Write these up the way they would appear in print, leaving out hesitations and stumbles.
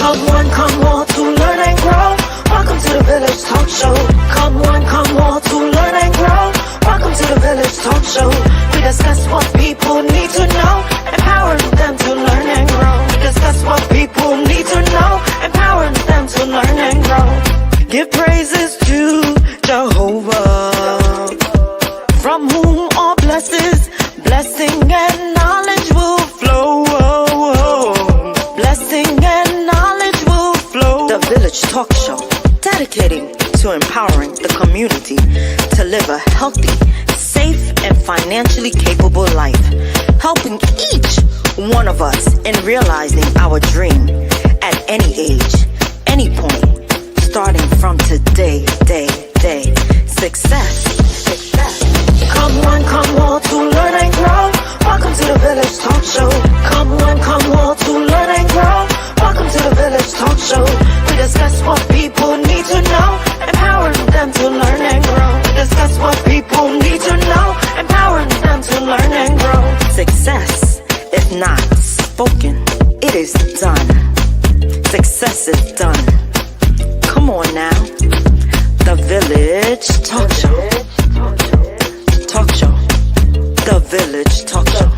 come all to learn and grow. Welcome to the Village Talk Show. Come all to learn and grow. Welcome to the Village Talk Show. We discuss what people need to know, empowering them to learn and grow. We discuss what people need to know, empowering them to learn and grow. Give praises to Jehovah, from whom all blessing and knowledge will flow. Blessing and knowledge will flow. The Village Talk Show, dedicating to empowering the community to live a healthy, safe, and financially capable life, helping each one of us in realizing our dream at any age, any point, starting from today, day. Success. Come all to learn and grow. Welcome to the Village Talk Show. Come all to learn and grow. Welcome to the Village Talk Show. We discuss what people need to know, empowering them to learn and grow. We discuss what people need to know, empowering them to learn and grow. Success, if not spoken, it is done. Success is done. Come on now. The Village Talk Show. Talk Show. The Village Talk Show.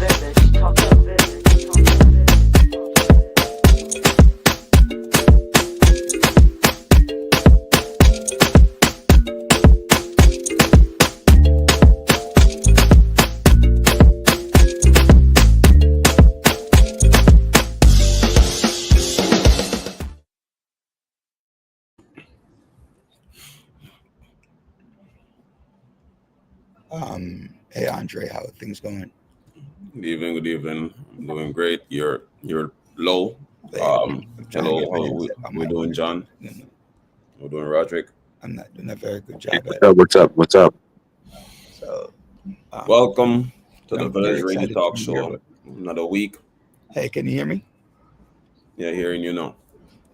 Hey Andre, how are things going? Good evening. I'm doing great. You're low. Hello, how we doing, John? We're doing Roderick. I'm not doing a very good job. What's up? So, welcome to the I'm Village very Radio excited Talk to be here, Show. Another week. Hey, can you hear me? Yeah, hearing you now.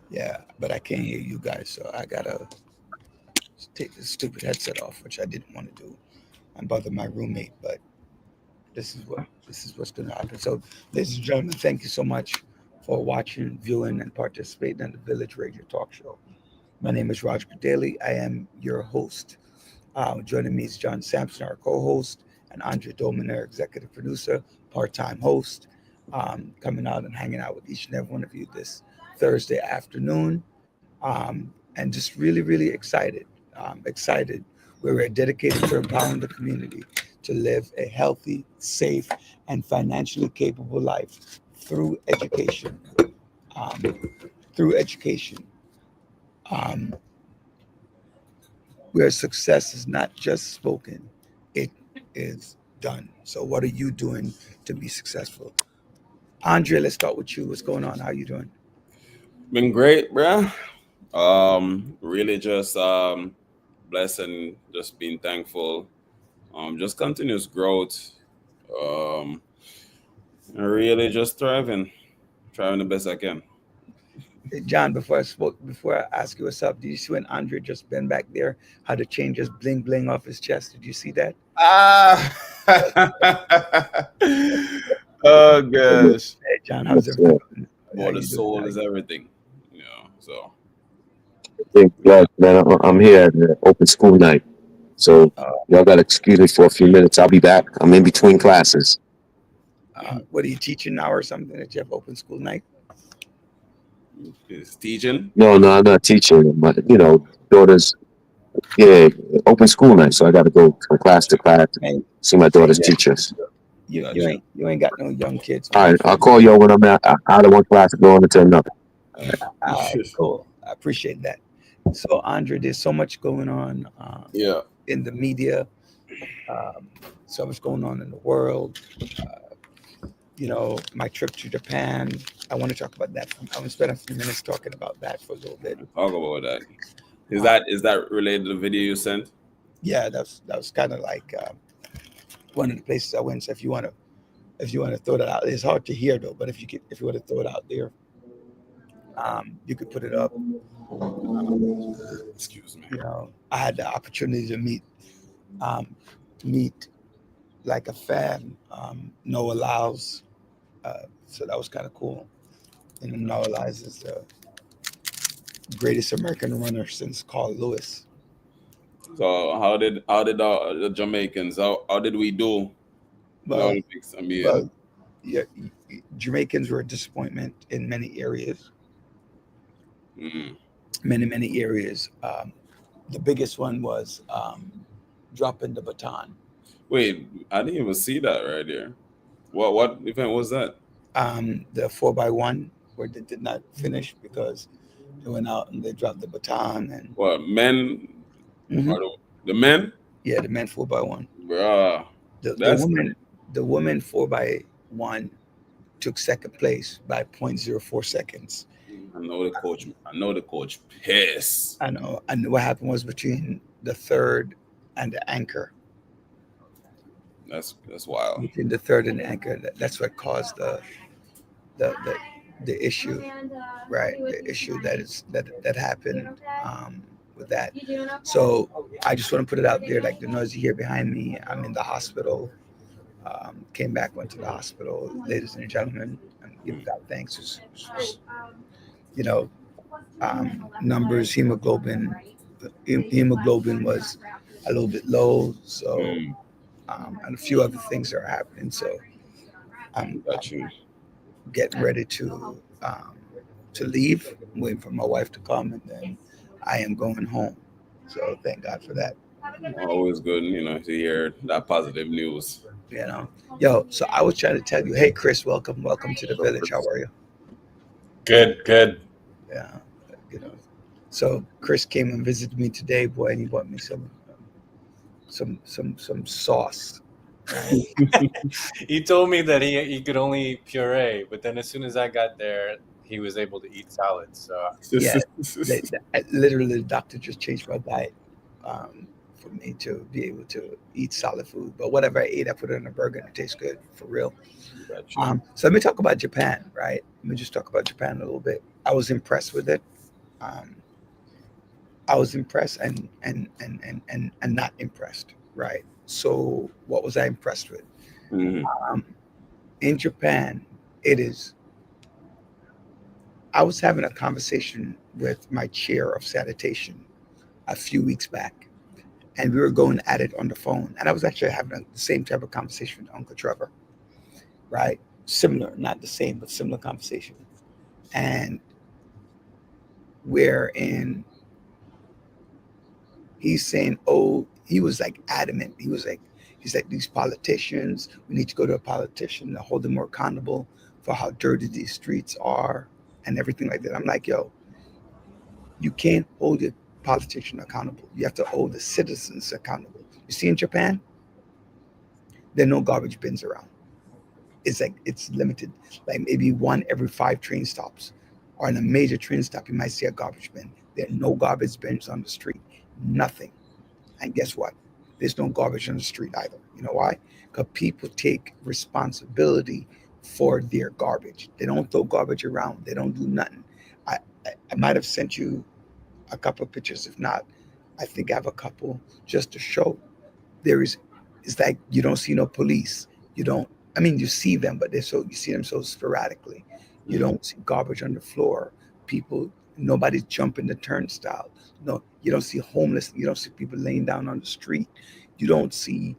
Yeah, but I can't hear you guys, so I gotta take this stupid headset off, which I didn't want to do. I'm bothering my roommate, but this is what's going to happen. So, ladies and gentlemen, thank you so much for watching, viewing, and participating in the Village Radio Talk Show. My name is Roger Daly. I am your host. Joining me is John Sampson, our co-host, and Andre Dolman, our executive producer, part-time host, coming out and hanging out with each and every one of you this Thursday afternoon, and just really, really excited. We're dedicated to empowering the community to live a healthy, safe, and financially capable life through education. Where success is not just spoken, it is done. So what are you doing to be successful? Andre, let's start with you. What's going on? How are you doing? Been great, bruh. Really just blessing, just being thankful. Just continuous growth. And really just thriving the best I can. Hey, John, before I ask you what's up, did you see when Andre just been back there, how to change his bling bling off his chest? Did you see that? Oh gosh. Hey, John, how's everything? Well, the soul is everything, so. Yeah, man, I'm here at the open school night. So y'all got to excuse me for a few minutes. I'll be back. I'm in between classes. What are you teaching now or something that you have open school night? Is teaching? No, I'm not teaching. My, daughter's, open school night. So I got to go from class to class, see my daughter's teachers. You ain't got no young kids. All right, I'll call y'all when I'm out of one class and going into another. All right, cool. I appreciate that. So, Andre, there's so much going on in the media, so much going on in the world. My trip to Japan, I want to talk about that. I want to spend a few minutes talking about that for a little bit. Talk about that. Is that related to the video you sent? Yeah, that was kind of like one of the places I went. So if you want to throw that out, it's hard to hear though. But if you want to throw it out there, you could put it up. Excuse me. I had the opportunity to meet like a fan, Noah Lyles. So that was kind of cool. And Noah Lyles is greatest American runner since Carl Lewis. So how did the Jamaicans? How did we do in the Well, Olympics? I mean, well, yeah, Jamaicans were a disappointment in many areas. mm, Many areas. The biggest one was dropping the baton. wait, I didn't even see that right there. What event was that? The 4x1 where they did not finish because they went out and they dropped the baton and What men? Mhm. Or the men? Yeah, the men 4x1. Bruh, The that's woman 4x1 took second place by 0.04 seconds. I know the coach. I know the coach pissed. I know. And what happened was between the third and the anchor. That's wild. Between the third and the anchor, that's what caused the the issue, right? The issue that happened with that. So I just want to put it out there, like the noise you hear behind me. I'm in the hospital. Came back, went to the hospital, ladies and gentlemen, and give God thanks. You know, numbers, hemoglobin was a little bit low, so Mm, and a few other things are happening. So I'm got you. getting ready to leave. I'm waiting for my wife to come, and then I am going home. So thank God for that. Always good, to hear that positive news. You know, yo. So I was trying to tell you, hey Chris, welcome to the So, village. How are you? Good. Yeah, you know. So Chris came and visited me today, boy, and he bought me some sauce. He told me that he could only eat puree, but then as soon as I got there, he was able to eat salad. So Yeah, literally, the doctor just changed my diet for me to be able to eat solid food. But whatever I ate, I put it in a burger, and it tastes good for real. got you. So let me talk about Japan, right? Let me just talk about Japan a little bit. I was impressed with it. I was impressed and not impressed, right? So what was I impressed with? Mhm. In Japan, it is. I was having a conversation with my chair of sanitation a few weeks back, and we were going at it on the phone. And I was actually having the same type of conversation with Uncle Trevor, right? Similar, not the same, but similar conversation. And wherein he's saying, oh, he was like adamant. He's like, these politicians, we need to go to a politician to hold them more accountable for how dirty these streets are and everything like that. I'm like, yo, you can't hold a politician accountable. You have to hold the citizens accountable. You see, in Japan, there are no garbage bins around. It's limited, like maybe one every 5 train stops, or in a major train stop, you might see a garbage bin. There are no garbage bins on the street, nothing. And guess what? There's no garbage on the street either. You know why? Because people take responsibility for their garbage. They don't throw garbage around. They don't do nothing. I might have sent you a couple of pictures. If not, I think I have a couple just to show. It's like you don't see no police. You don't. I mean, you see them, but you see them so sporadically. You don't see garbage on the floor. People, nobody's jumping the turnstile. No, you don't see homeless. You don't see people laying down on the street. You don't see,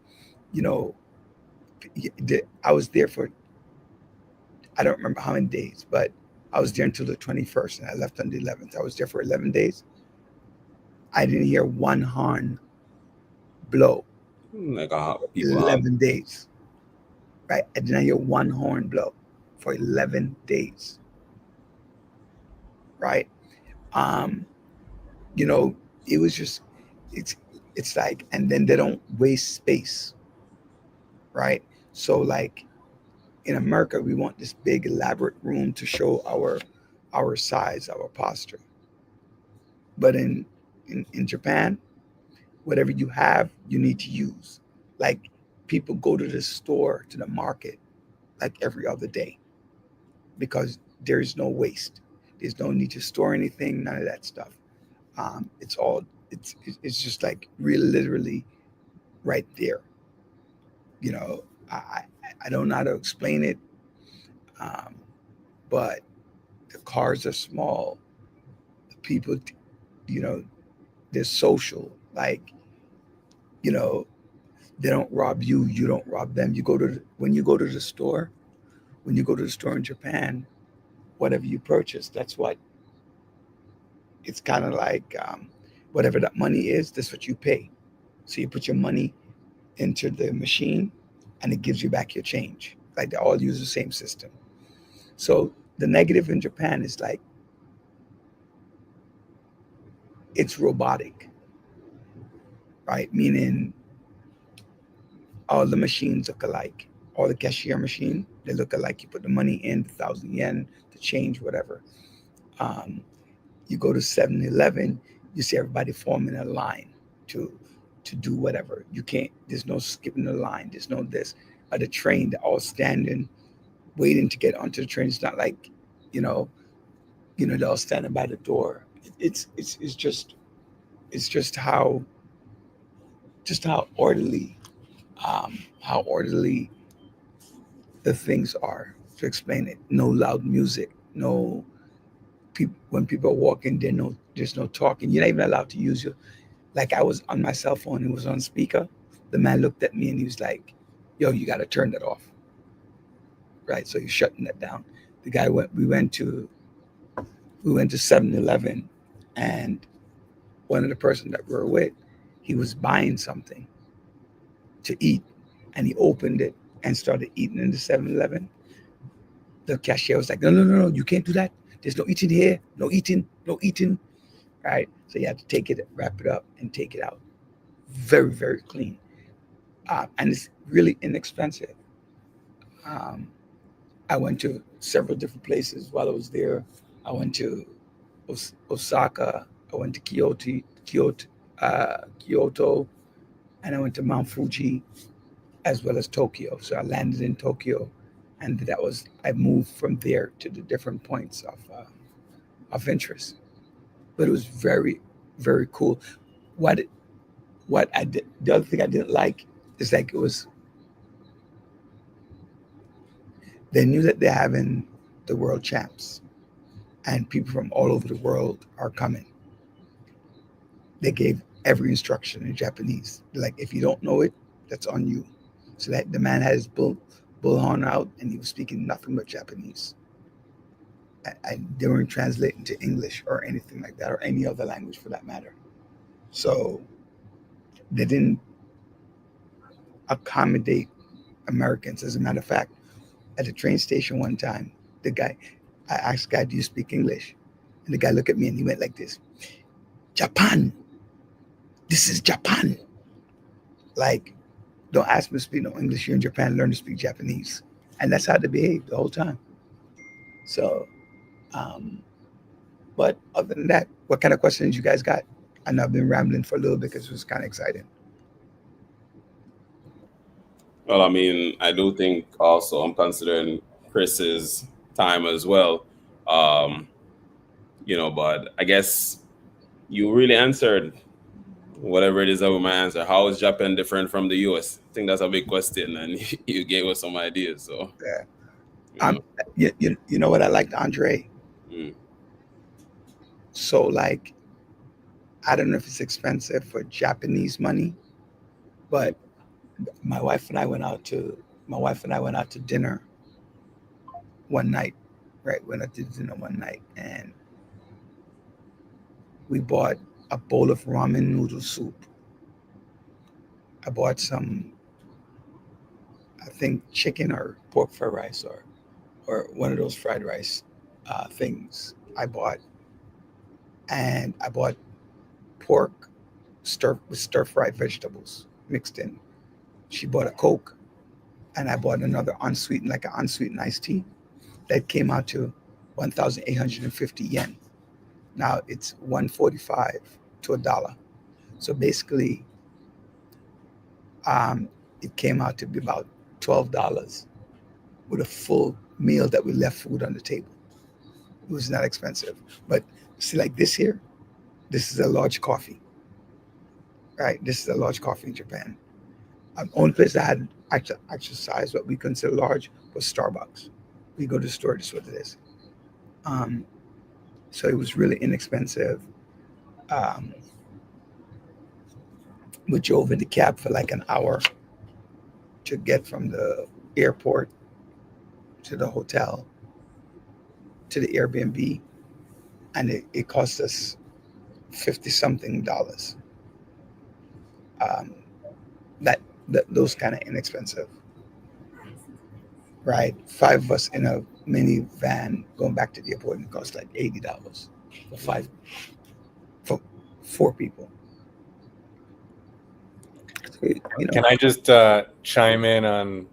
you know. I was there for, I don't remember how many days, but I was there until the 21st, and I left on the 11th. I was there for 11 days. I didn't hear one horn blow. Like people 11 days. Right? I didn't hear one horn blow for 11 days. Right? It was just, it's like, and then they don't waste space. Right? So like in America, we want this big elaborate room to show our size, our posture. But in Japan, whatever you have, you need to use. Like people go to the store, to the market, like every other day because there's no waste. There's no need to store anything, none of that stuff. It's just like really literally right there. You know, I don't know how to explain it, but the cars are small, the people, you know, they're social. Like, you know, they don't rob you. You don't rob them. When you go to the store, when you go to the store in Japan, whatever you purchase, that's what it's kind of like. Whatever that money is, that's what you pay. So you put your money into the machine, and it gives you back your change. Like they all use the same system. So the negative in Japan is like it's robotic, right? Meaning all the machines look alike. All the cashier machine, they look alike. You put the money in, 1,000 yen, the change, whatever. Um, you go to 7-Eleven, you see everybody forming a line to to do whatever. You can't. There's no skipping the line. There's no this. At the train, they're all standing, waiting to get onto the train. It's not like, you know, they're all standing by the door. It's just how orderly the things are, to explain it. No loud music, no people when people are walking there's no talking. You're not even allowed to use your, like I was on my cell phone, it was on speaker. The man looked at me and he was like, yo, you got to turn that off, right? So he's shutting that down. The guy went we went to 7-Eleven, and one of the person that we were with, he was buying something to eat, and he opened it and started eating in the 7-Eleven. The cashier was like, no, you can't do that. There's no eating here. No eating. Right? So you have to take it, wrap it up, and take it out. Very, very clean. And it's really inexpensive. I went to several different places while I was there. I went to Osaka. I went to Kyoto, and I went to Mount Fuji, as well as Tokyo. So I landed in Tokyo, and I moved from there to the different points of interest. But it was very, very cool. What I did, the other thing I didn't like is like they knew that they're having the world champs, and people from all over the world are coming. They gave every instruction in Japanese. Like, if you don't know it, that's on you. So that the man had his bullhorn out, and he was speaking nothing but Japanese. They weren't translating to English or anything like that, or any other language for that matter. So they didn't accommodate Americans. As a matter of fact, at the train station one time, I asked the guy, do you speak English? And the guy looked at me and he went like this, Japan. This is Japan. Like, don't ask me to speak no English. You're in Japan, learn to speak Japanese. And that's how they behave the whole time. So, but other than that, what kind of questions you guys got? I know I've been rambling for a little bit because it was kind of exciting. Well, I mean, I do think also I'm considering Chris's time as well. But I guess you really answered whatever it is that we might answer. How is Japan different from the US? I think that's a big question, and you gave us some ideas. So yeah, you know what I liked, Andre? So like, I don't know if it's expensive for Japanese money, but my wife and I went out to dinner one night, right? Went out to dinner one night, and we bought a bowl of ramen noodle soup. I bought some, I think, chicken or pork fried rice, or one of those fried rice things I bought. And I bought pork with stir-fried vegetables mixed in. She bought a Coke, and I bought another unsweetened iced tea. That came out to 1,850 yen. Now it's 145 to $1. So basically, it came out to be about $12 with a full meal that we left food on the table. It was not expensive. But see, like this here, this is a large coffee, right? This is a large coffee in Japan. The only place that had actual size, what we consider large, was Starbucks. We go to the store, this is what it is. So it was really inexpensive. Um, we drove in the cab for like an hour to get from the airport to the hotel to the Airbnb, and it cost us 50 something dollars. Um, that those kind of inexpensive, right? Five of us in a minivan going back to the airport and it cost like $80 for for 4 people. So, Can I just chime in on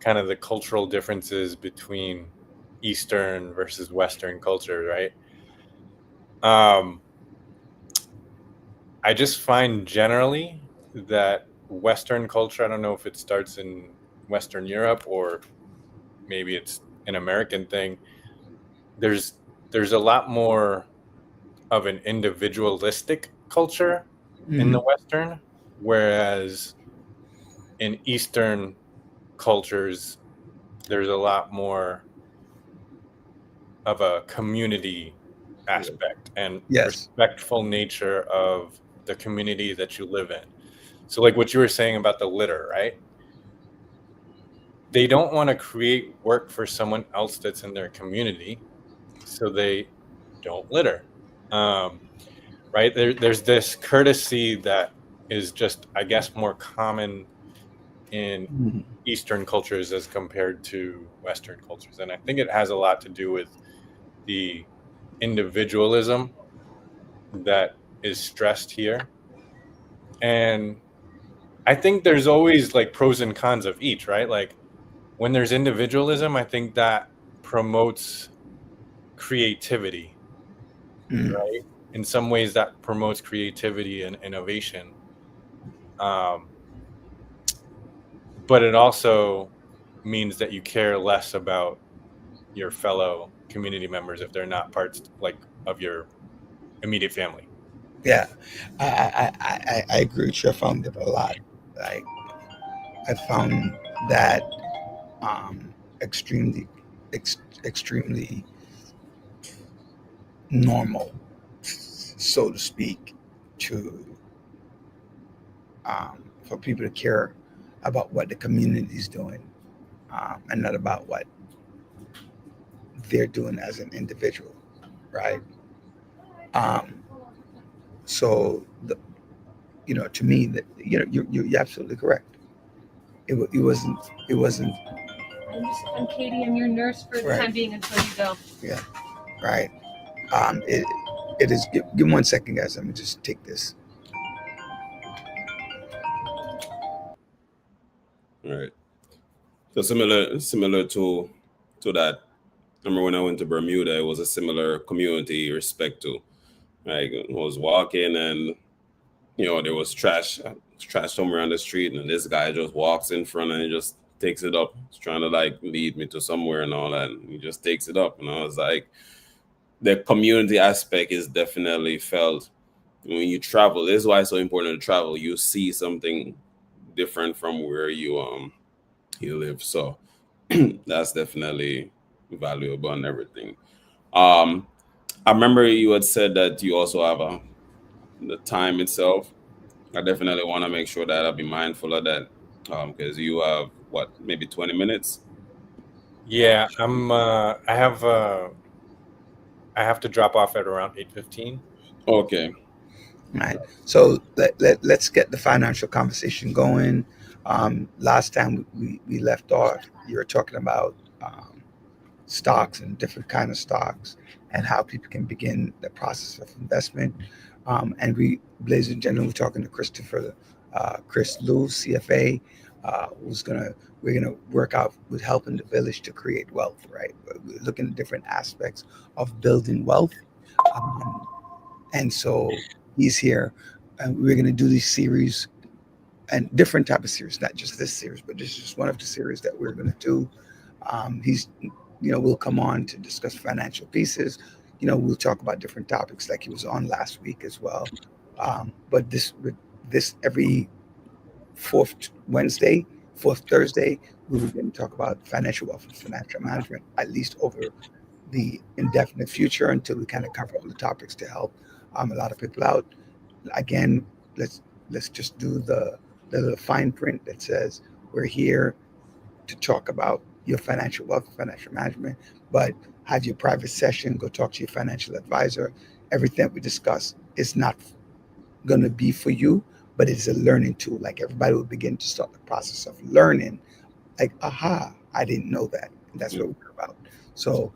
kind of the cultural differences between Eastern versus Western culture, right? I just find generally that Western culture, I don't know if it starts in Western Europe or maybe it's an American thing. There's a lot more of an individualistic culture in the Western, whereas in Eastern cultures, there's a lot more of a community aspect and Yes. respectful nature of the community that you live in. So like what you were saying about the litter, right? They don't want to create work for someone else that's in their community, so they don't litter. Right? There's this courtesy that is just, I guess, more common in Eastern cultures as compared to Western cultures. And I think it has a lot to do with the individualism that is stressed here. And I think there's always like pros and cons of each, right? Like when there's individualism, I think that promotes creativity, right? In some ways that promotes creativity and innovation. But it also means that you care less about your fellow community members if they're not parts like of your immediate family. Yeah, I agree with you. I found it a lot. Like I found that extremely normal, so to speak, to for people to care about what the community is doing, and not about what they're doing as an individual, right? So to me, that you're absolutely correct. It wasn't I'm Katie. I'm your nurse for the Right. time being until you go. right. It is. Give me 1 second, guys. Let me just take this. All right. So similar to that. Remember when I went to Bermuda, it was a similar community respect to. Like I was walking and there was trash somewhere on the street, and this guy just walks in front and he just takes it up. He's trying to like lead me to somewhere and all that. And he just takes it up. And I was like, the community aspect is definitely felt when you travel. This is why it's so important to travel. You see something different from where you live. So that's definitely valuable and everything. I remember you had said that you also have the time itself. I definitely want to make sure that I'll be mindful of that because you have maybe 20 minutes. Yeah, I have to drop off at around 8:15. Okay. Right. So let's get the financial conversation going. Last time we left off, you were talking about stocks and different kind of stocks and how people can begin the process of investment. And ladies and gentlemen, we're talking to Chris Liu, CFA, we're gonna work out with helping the village to create wealth. Right. We're looking at different aspects of building wealth, and so he's here, and we're gonna do these series and different type of series, not just this series, but this is just one of the series that we're gonna do. We'll come on to discuss financial pieces. We'll talk about different topics like he was on last week as well. But this every fourth Thursday, we were going to talk about financial wealth and financial management, at least over the indefinite future until we kind of cover all the topics to help a lot of people out. Again, let's just do the little fine print that says we're here to talk about your financial wealth, financial management, but have your private session, go talk to your financial advisor. Everything we discuss is not going to be for you, but it's a learning tool. Like everybody will begin to start the process of learning. Like, aha, I didn't know that. And that's what we're about. So,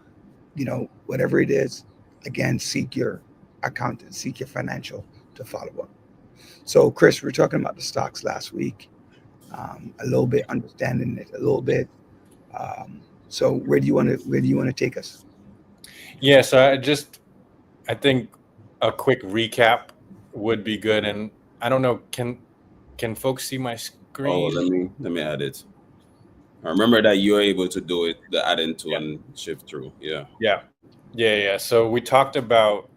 whatever it is, again, seek your accountant, seek your financial to follow up. So, Chris, we were talking about the stocks last week, a little bit, understanding it a little bit. So, where do you want to take us? Yeah, so I think a quick recap would be good. And I don't know, can folks see my Oh, screen? let me add it. I remember that you were able to do it, the add into and shift through. Yeah. Yeah. So we talked about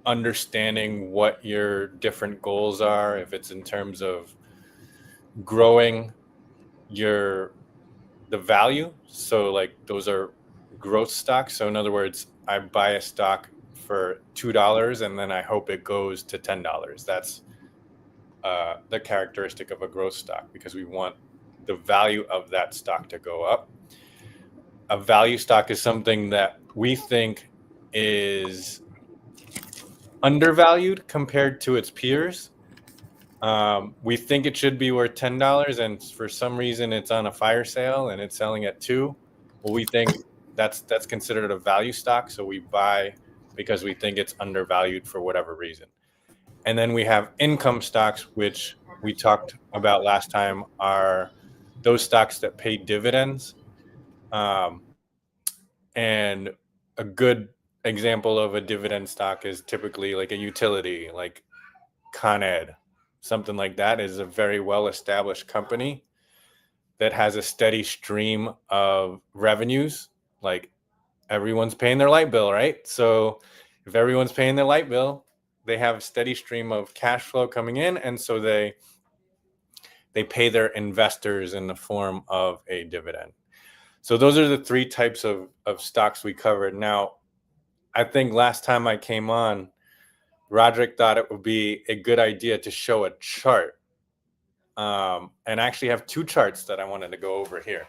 understanding what your different goals are, if it's in terms of growing the value. So like those are growth stocks. So in other words, I buy a stock for $2 and then I hope it goes to $10. That's the characteristic of a growth stock, because we want the value of that stock to go up. A value stock is something that we think is undervalued compared to its peers. We think it should be worth $10, and for some reason it's on a fire sale and it's selling at $2. Well, we think that's considered a value stock, so we buy because we think it's undervalued for whatever reason. And then we have income stocks, which we talked about last time, are those stocks that pay dividends. And a good example of a dividend stock is typically like a utility, like Con Ed. Something like that is a very well-established company that has a steady stream of revenues. Like everyone's paying their light bill, right? So if everyone's paying their light bill, they have a steady stream of cash flow coming in, and so they pay their investors in the form of a dividend. So those are the three types of stocks we covered. Now, I think last time I came on, Roderick thought it would be a good idea to show a chart. And I actually have two charts that I wanted to go over here.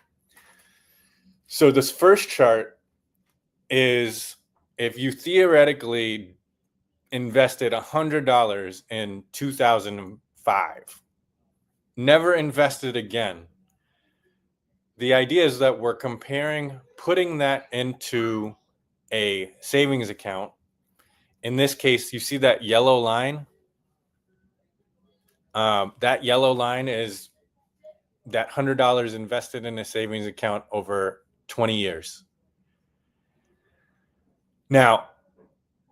So this first chart is if you theoretically invested $100 in 2005, never invested again. The idea is that we're comparing putting that into a savings account. In this case, you see that yellow line? That yellow line is that $100 invested in a savings account over 20 years. Now,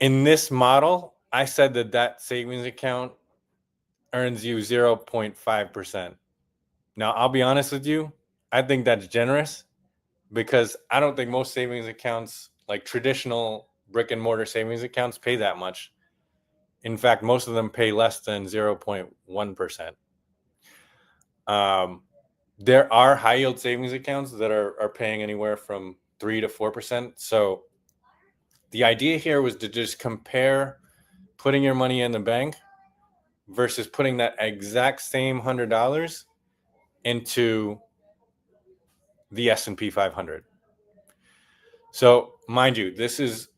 in this model, I said that savings account earns you 0.5%. Now, I'll be honest with you, I think that's generous, because I don't think most savings accounts, like traditional brick and mortar savings accounts, pay that much. In fact, most of them pay less than 0.1%. There are high yield savings accounts that are paying anywhere from 3 to 4%. So the idea here was to just compare putting your money in the bank versus putting that exact same $100 into the S&P 500. So mind you, this is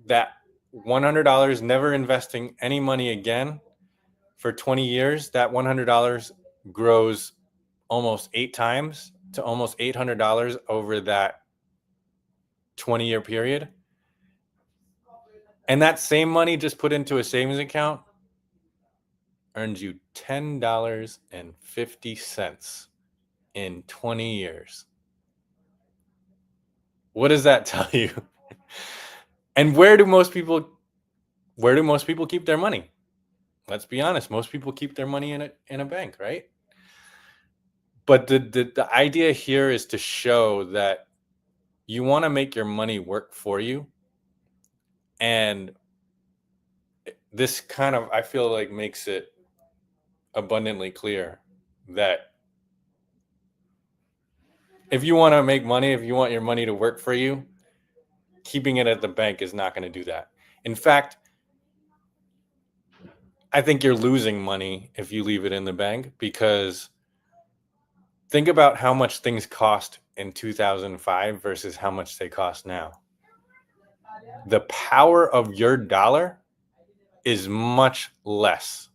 that $100, never investing any money again for 20 years. That $100 grows almost 8 times to almost $800 over that 20-year period. And that same money just put into a savings account earns you $10.50 in 20 years. What does that tell you? And where do most people keep their money? Let's be honest, most people keep their money in a bank, right? But the idea here is to show that you want to make your money work for you. And this kind of, I feel like, makes it abundantly clear that if you want to make money, if you want your money to work for you, keeping it at the bank is not going to do that. In fact, I think you're losing money if you leave it in the bank, because think about how much things cost in 2005 versus how much they cost now. The power of your dollar is much less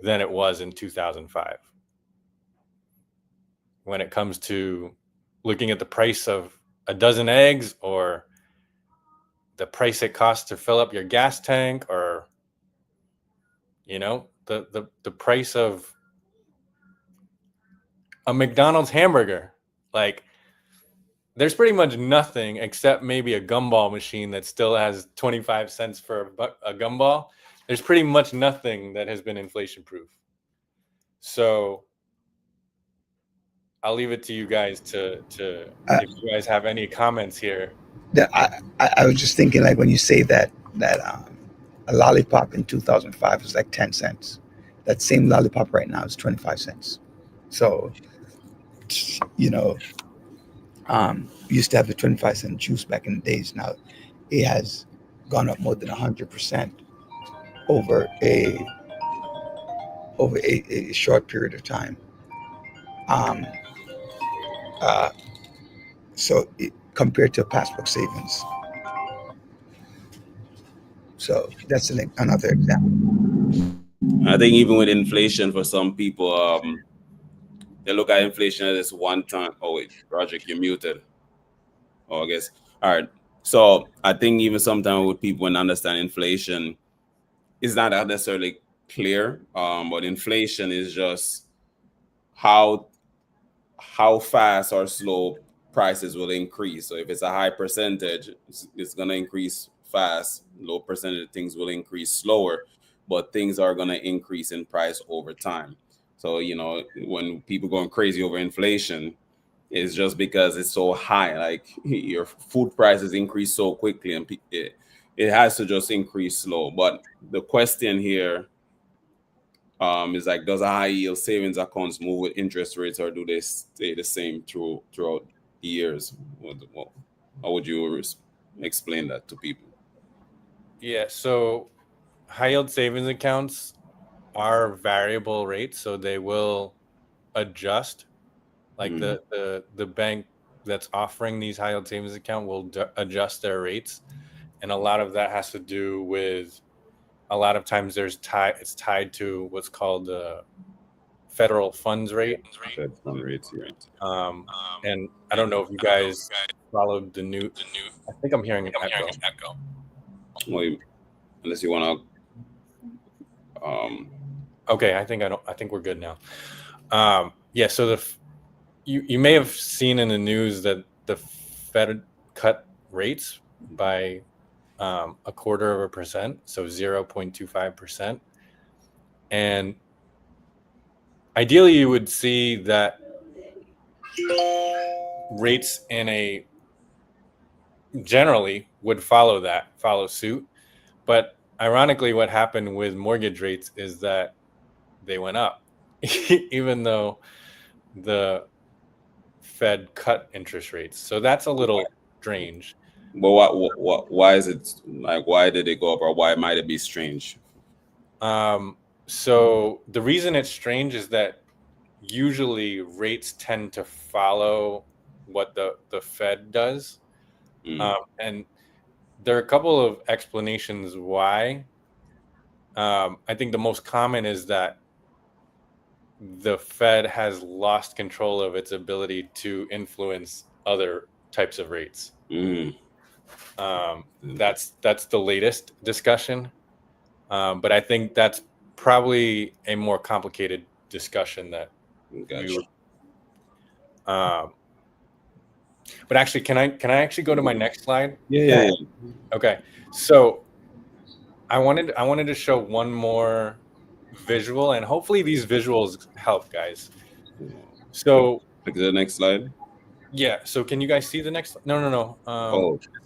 than it was in 2005. When it comes to looking at the price of a dozen eggs, or the price it costs to fill up your gas tank, or the price of a McDonald's hamburger, like there's pretty much nothing except maybe a gumball machine that still has 25 cents for a gumball. There's pretty much nothing that has been inflation proof. So I'll leave it to you guys to if you guys have any comments here. I was just thinking, like, when you say that a lollipop in 2005 was like 10 cents, that same lollipop right now is 25 cents. So, we used to have the 25-cent juice back in the days. Now it has gone up more than 100% over a short period of time. Compared to passbook savings. So that's another example. I think even with inflation, for some people, they look at inflation as this one time. Oh wait, Project, you're muted. Oh, I guess. All right. So I think even sometimes with people, when understand inflation, it's not necessarily clear. But inflation is just how fast or slow prices will increase. So if it's a high percentage, it's going to increase fast. Low percentage of things will increase slower, but things are going to increase in price over time. So, when people going crazy over inflation, it's just because it's so high. Like, your food prices increase so quickly, and it has to just increase slow. But the question here is like, does a high yield savings accounts move with interest rates, or do they stay the same throughout years? How would you explain that to people? Yeah, so high yield savings accounts are variable rates, so they will adjust. Like the bank that's offering these high yield savings account will adjust their rates, and a lot of that has to do with, a lot of times it's tied to what's called the federal funds rate. Fed fund rates, right. And I don't know if you guys followed the new. I think I'm hearing an echo. Well, unless you want to. Okay, I think we're good now. Yeah, so you may have seen in the news that the Fed cut rates by 0.25%, so 0.25%, and ideally you would see that rates generally would follow suit. But ironically, what happened with mortgage rates is that they went up, even though the Fed cut interest rates. So that's a little strange. But why is it like? Why did it go up, or why might it be strange? So the reason it's strange is that usually rates tend to follow what the Fed does, and there are a couple of explanations why. I think the most common is that the Fed has lost control of its ability to influence other types of rates. That's the latest discussion, but I think that's probably a more complicated discussion that Gotcha. But actually, can I actually go to my next slide? Yeah. Okay, so I wanted to show one more visual, and hopefully these visuals help, guys. So Look at the next slide. yeah, so can you guys see the next? No.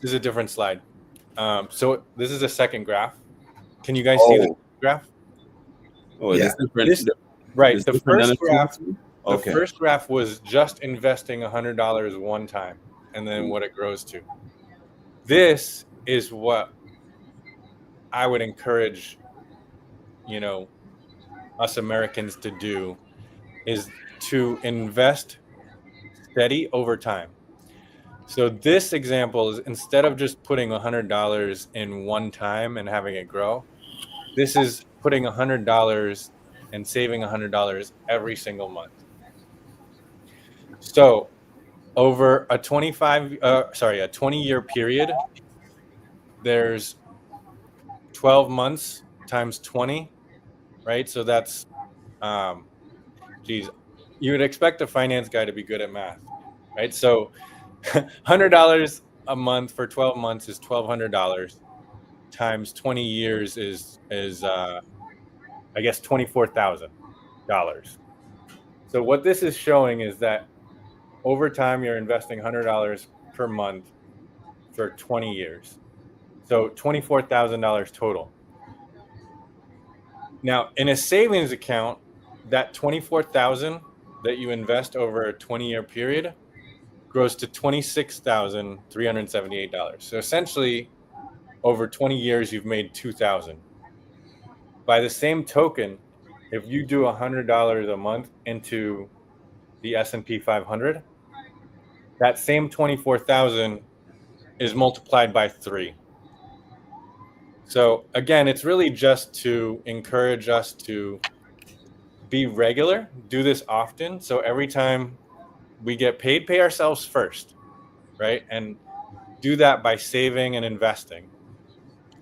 This is a different slide. So this is a second graph. Can you guys see the graph? Oh, Yeah. it's different. Right. It's The different first than graph. two? The first graph was just investing $100 one time. and then what it grows to. This is what I would encourage, us Americans to do, is to invest steady over time. So this example is, instead of just putting $100 in one time and having it grow, this is putting $100 and saving $100 every single month. So over a 20-year period, there's 12 months times 20, right? So that's, you would expect a finance guy to be good at math, right? So $100 a month for 12 months is $1,200 times 20 years is I guess $24,000. So what this is showing is that over time you're investing $100 per month for 20 years. So $24,000 total. Now, in a savings account, that $24,000 that you invest over a 20-year period grows to $26,378. So essentially, over 20 years, you've made $2,000. By the same token, if you do $100 a month into the S&P 500, that same 24,000 is multiplied by 3. So again, it's really just to encourage us to be regular, do this often. So every time we get paid, pay ourselves first, right? And do that by saving and investing.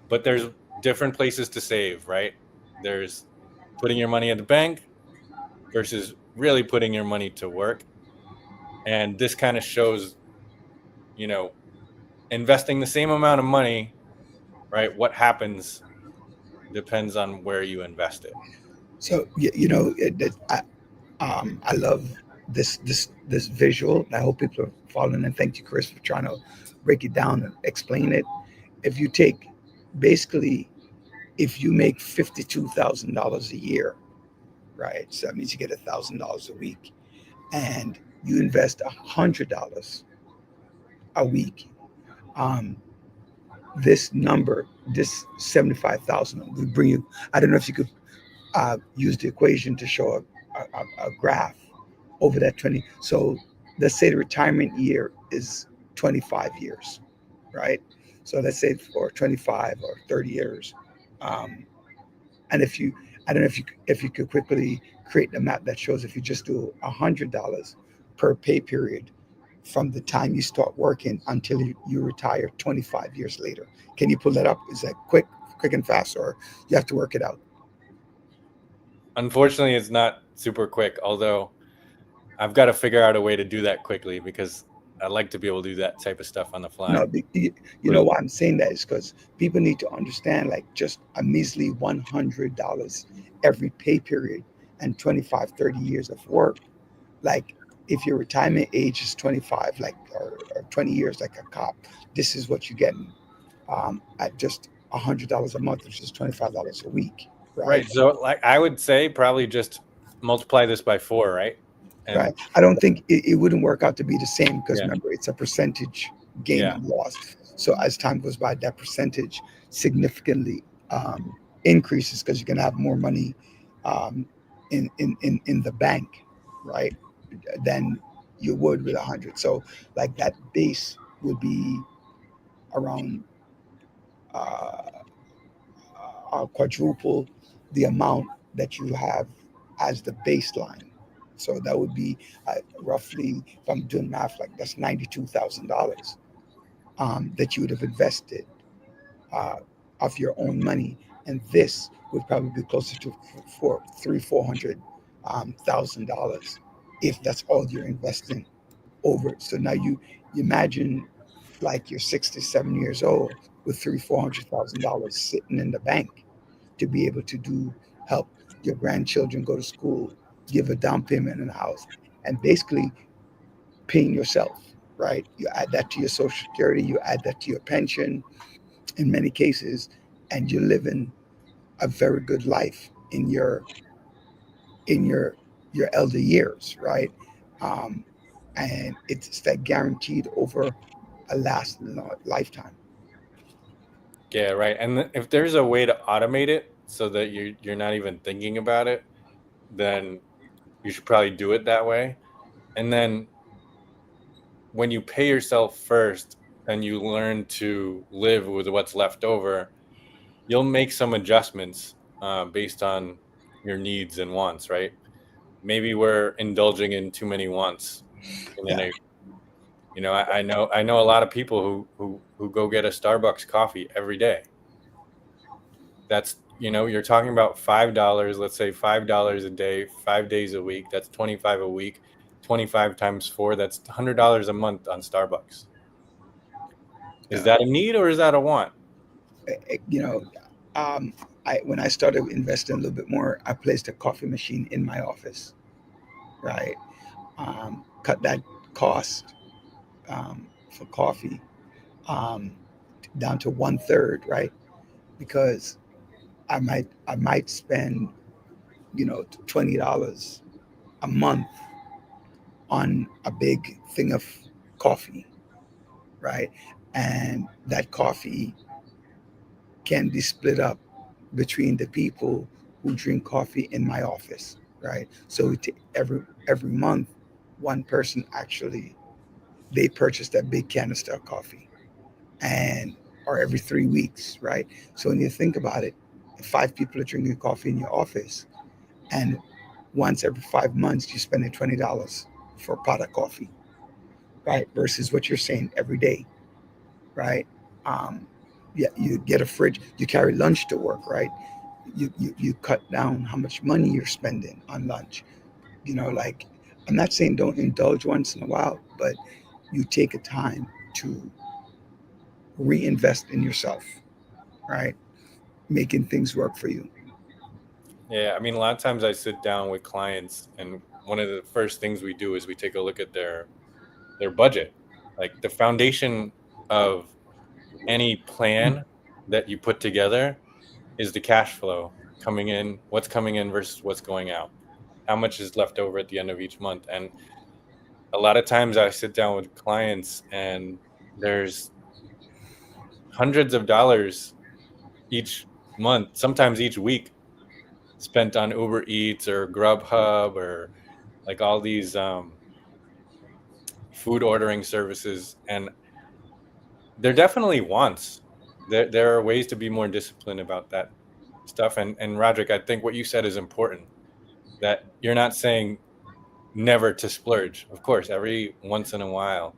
But there's different places to save, right? There's putting your money at the bank versus really putting your money to work. And this kind of shows, investing the same amount of money, right? What happens depends on where you invest it. So I love this visual. I hope people are following. And thank you, Chris, for trying to break it down and explain it. If you take, basically, if you make $52,000 a year, right? So that means you get $1,000 a week, and you invest $100 a week. This number, this 75,000, will bring you. I don't know if you could use the equation to show a graph over that 20. So let's say the retirement year is 25 years, right? So let's say for 25 or 30 years. And if you, I don't know if you could quickly create a map that shows if you just do $100 per pay period from the time you start working until you retire 25 years later. Can you pull that up? Is that quick and fast, or you have to work it out? Unfortunately, it's not super quick, although I've got to figure out a way to do that quickly because I like to be able to do that type of stuff on the fly. No, you know why I'm saying that is because people need to understand, like, just a measly $100 every pay period and 25, 30 years of work. Like, if your retirement age is 25, like, or 20 years, like a cop, this is what you're getting at just $100 a month, which is $25 a week. Right. So, like, I would say probably just multiply this by 4, right? And right. I don't think it wouldn't work out to be the same because remember, it's a percentage gain and loss. So as time goes by, that percentage significantly increases because you're going to have more money in the bank, right, than you would with 100. So like that base would be around quadruple the amount that you have as the baseline. So that would be roughly, if I'm doing math, like that's $92,000 that you would have invested of your own money, and this would probably be closer to $400,000 if that's all you're investing over. So now you imagine, like, you're 67 years old with $400,000 sitting in the bank to be able to help your grandchildren go to school, give a down payment in a house, and basically paying yourself, right? You add that to your Social Security, you add that to your pension in many cases, and you're living a very good life in your elder years, right? and it's that guaranteed over a lifetime. Yeah, right. And if there's a way to automate it so that you're not even thinking about it, then you should probably do it that way. And then when you pay yourself first and you learn to live with what's left over, you'll make some adjustments based on your needs and wants, right? Maybe we're indulging in too many wants. And then I know a lot of people who go get a Starbucks coffee every day. That's, you're talking about $5, let's say $5 a day, 5 days a week. That's 25 a week, 25 times 4. That's $100 a month on Starbucks. Is that a need or is that a want? You know, when I started investing a little bit more, I placed a coffee machine in my office, right? Cut that cost for coffee down to 1/3, right? Because I might spend $20 a month on a big thing of coffee, right? And that coffee can be split up between the people who drink coffee in my office, right? So every month, one person actually they purchase that big canister of coffee, and or every 3 weeks, right? So when you think about it, if 5 people are drinking coffee in your office, and once every 5 months you're spending $20 for a pot of coffee, right? Versus what you're saying every day, right? Yeah, you get a fridge, you carry lunch to work, right? You cut down how much money you're spending on lunch. Like, I'm not saying don't indulge once in a while, but you take a time to reinvest in yourself, right? Making things work for you. Yeah, I mean, a lot of times I sit down with clients, and one of the first things we do is we take a look at their budget. Like, the foundation of any plan that you put together is the cash flow coming in, what's coming in versus what's going out, how much is left over at the end of each month. And a lot of times I sit down with clients and there's hundreds of dollars each month, sometimes each week, spent on Uber Eats or Grubhub or like all these food ordering services. And there definitely wants. There are ways to be more disciplined about that stuff. And Roderick, I think what you said is important, that you're not saying never to splurge. Of course, every once in a while,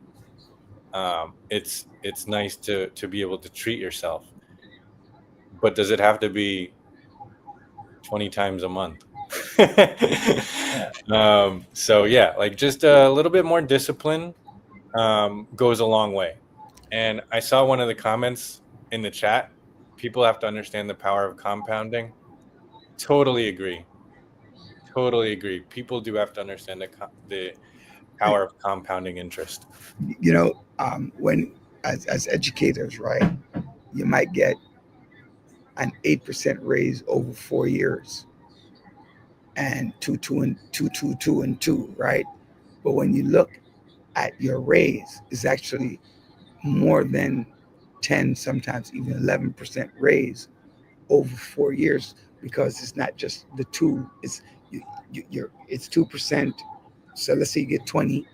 it's nice to be able to treat yourself. But does it have to be 20 times a month? So yeah, like just a little bit more discipline goes a long way. And I saw one of the comments in the chat, people have to understand the power of compounding. Totally agree. People do have to understand the power of compounding interest. When as educators, right, you might get an 8% raise over 4 years, and two, and two, right? But when you look at your raise, is actually more than 10, sometimes even 11% raise over 4 years, because it's not just the two. It's it's 2%. So let's say you get 20,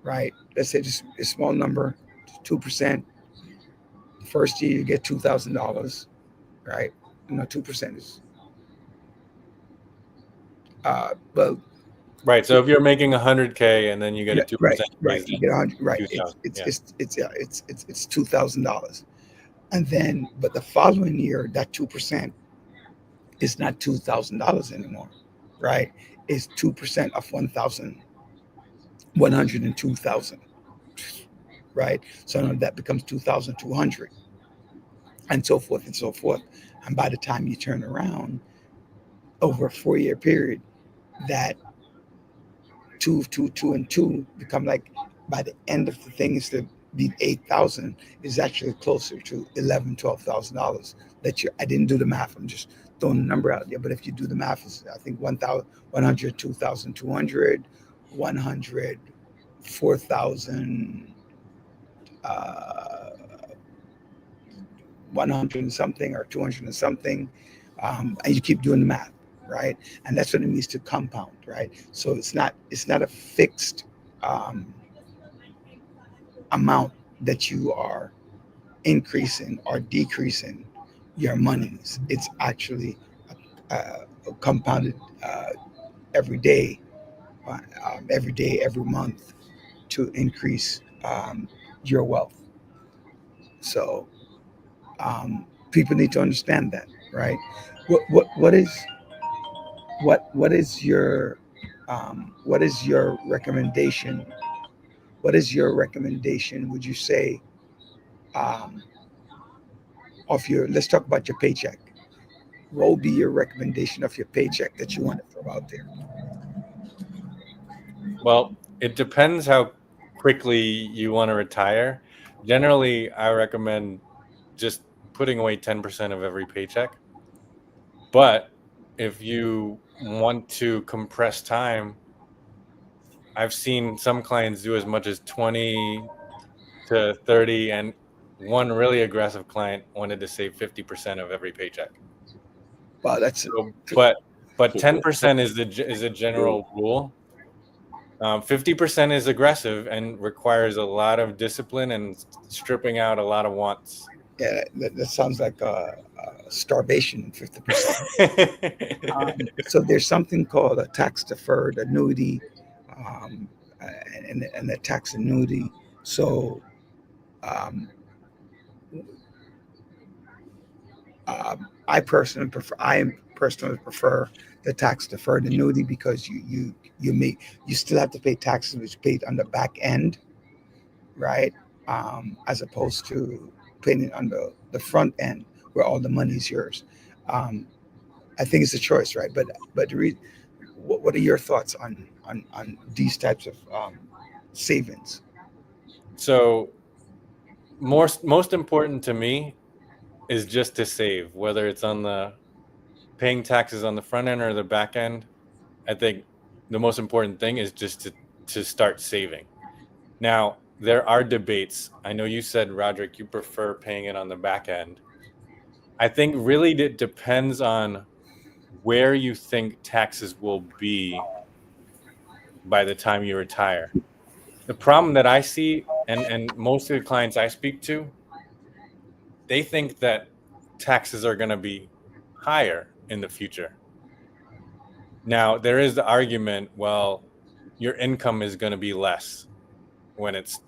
right? Let's say just a small number, 2%. First year you get $2,000, right? 2% is well. Right. So if you're making 100K and then you get a 2%, right, you get 100, right? It's $2,000, and then but the following year that 2% is not $2,000 anymore, right? It's 2% of 1,000, 102,000, right? So now that becomes 2,200, and so forth and so forth. And by the time you turn around over a 4-year period, that two, and two become, like, by the end of the thing, is to be 8,000 is actually closer to $11,000-$12,000. I didn't do the math. I'm just throwing a number out there. But if you do the math, it's, I think 100, 2,200, 100, 4,000, 100 and something or 200 and something, and you keep doing the math, right? And that's what it means to compound, right? So it's not a fixed amount that you are increasing or decreasing your monies. It's actually compounded every day, every month to increase your wealth. So people need to understand that, right? What is your recommendation? What is your recommendation? Would you say um, of your? Let's talk about your paycheck. What would be your recommendation of your paycheck that you want to throw out there? Well, it depends how quickly you want to retire. Generally, I recommend just putting away 10% of every paycheck. But if you want to compress time, I've seen some clients do as much as 20 to 30, and one really aggressive client wanted to save 50% of every paycheck. Wow, that's So, but 10% is a general rule. 50% is aggressive and requires a lot of discipline and stripping out a lot of wants. yeah. That sounds like starvation. 50%. So there's something called a tax deferred annuity, and the tax annuity. So um, I personally prefer the tax deferred annuity because you still have to pay taxes which are paid on the back end, right? As opposed to paying it on the front end where all the money is yours. I think it's a choice, right? But what are your thoughts on these types of savings? So most important to me is just to save, whether it's on the paying taxes on the front end or the back end. I think the most important thing is just to start saving. Now, there are debates. I know you said, Roderick, you prefer paying it on the back end. I think really it depends on where you think taxes will be by the time you retire. The problem that I see, and most of the clients I speak to, they think that taxes are going to be higher in the future. Now, there is the argument, well, your income is going to be less when it's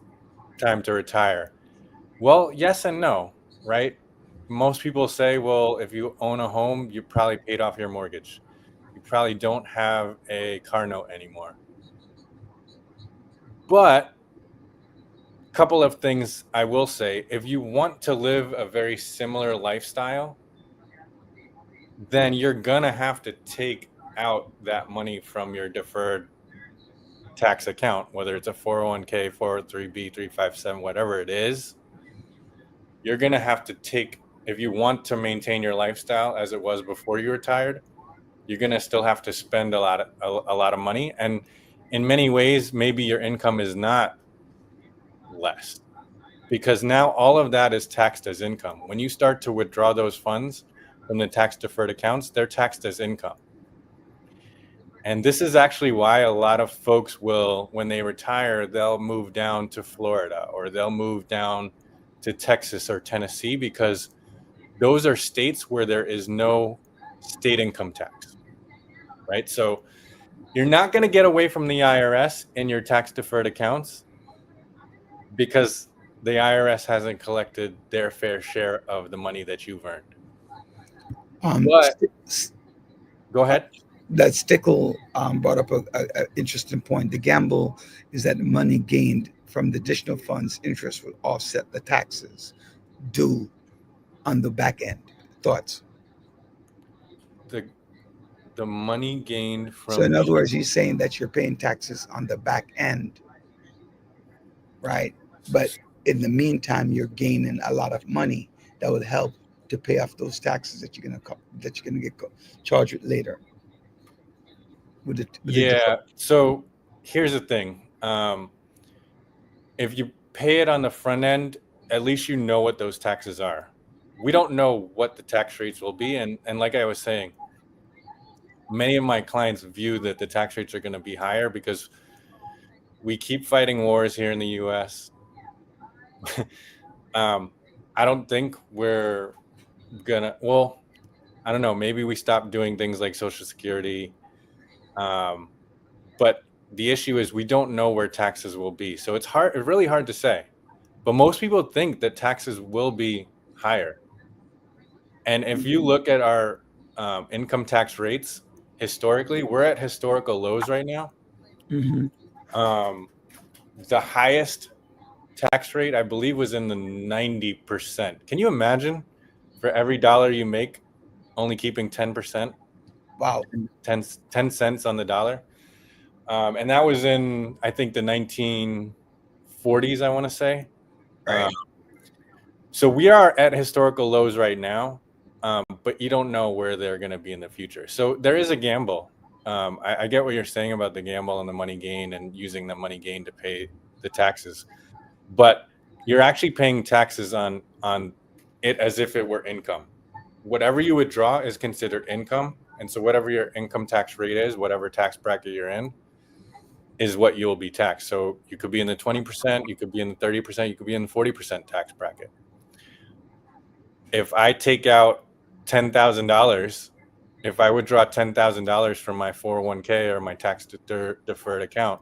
time to retire. Well, yes and no, right? Most people say, well, if you own a home, you probably paid off your mortgage. You probably don't have a car note anymore. But a couple of things I will say, if you want to live a very similar lifestyle, then you're going to have to take out that money from your deferred tax account, whether it's a 401k, 403b, 357, whatever it is. You're going to have to take, if you want to maintain your lifestyle as it was before you retired, you're going to still have to spend a lot of money. And in many ways, maybe your income is not less, because now all of that is taxed as income. When you start to withdraw those funds from the tax deferred accounts, they're taxed as income. And this is actually why a lot of folks will, when they retire, they'll move down to Florida or they'll move down to Texas or Tennessee, because those are states where there is no state income tax, right? So you're not going to get away from the IRS in your tax deferred accounts because the IRS hasn't collected their fair share of the money that you've earned. But go ahead. That Stickle brought up an interesting point. The gamble is that the money gained from the additional funds interest will offset the taxes due on the back end. Thoughts? The money gained from... So in other words, he's saying that you're paying taxes on the back end, right? But in the meantime, you're gaining a lot of money that would help to pay off those taxes that you're gonna get charged with later. So here's the thing. if you pay it on the front end, at least you know what those taxes are. We don't know what the tax rates will be, and like I was saying, many of my clients view that the tax rates are going to be higher because we keep fighting wars here in the U.S. I don't think we're gonna. Well, I don't know. Maybe we stop doing things like Social Security, but the issue is we don't know where taxes will be. So it's really hard to say. But most people think that taxes will be higher. And if you look at our income tax rates historically, we're at historical lows right now. Mm-hmm. The highest tax rate, I believe, was in the 90%. Can you imagine for every dollar you make, only keeping 10%? Wow. 10 cents on the dollar. And that was in, I think, the 1940s, I want to say. Right. So we are at historical lows right now, but you don't know where they're going to be in the future. So there is a gamble. I get what you're saying about the gamble and the money gain and using the money gain to pay the taxes, but you're actually paying taxes on it as if it were income. Whatever you withdraw is considered income, and so whatever your income tax rate is, whatever tax bracket you're in, is what you'll be taxed. So you could be in the 20%, you could be in the 30%, you could be in the 40% tax bracket. If I take out $10,000, if I withdraw $10,000 from my 401k or my tax deferred account,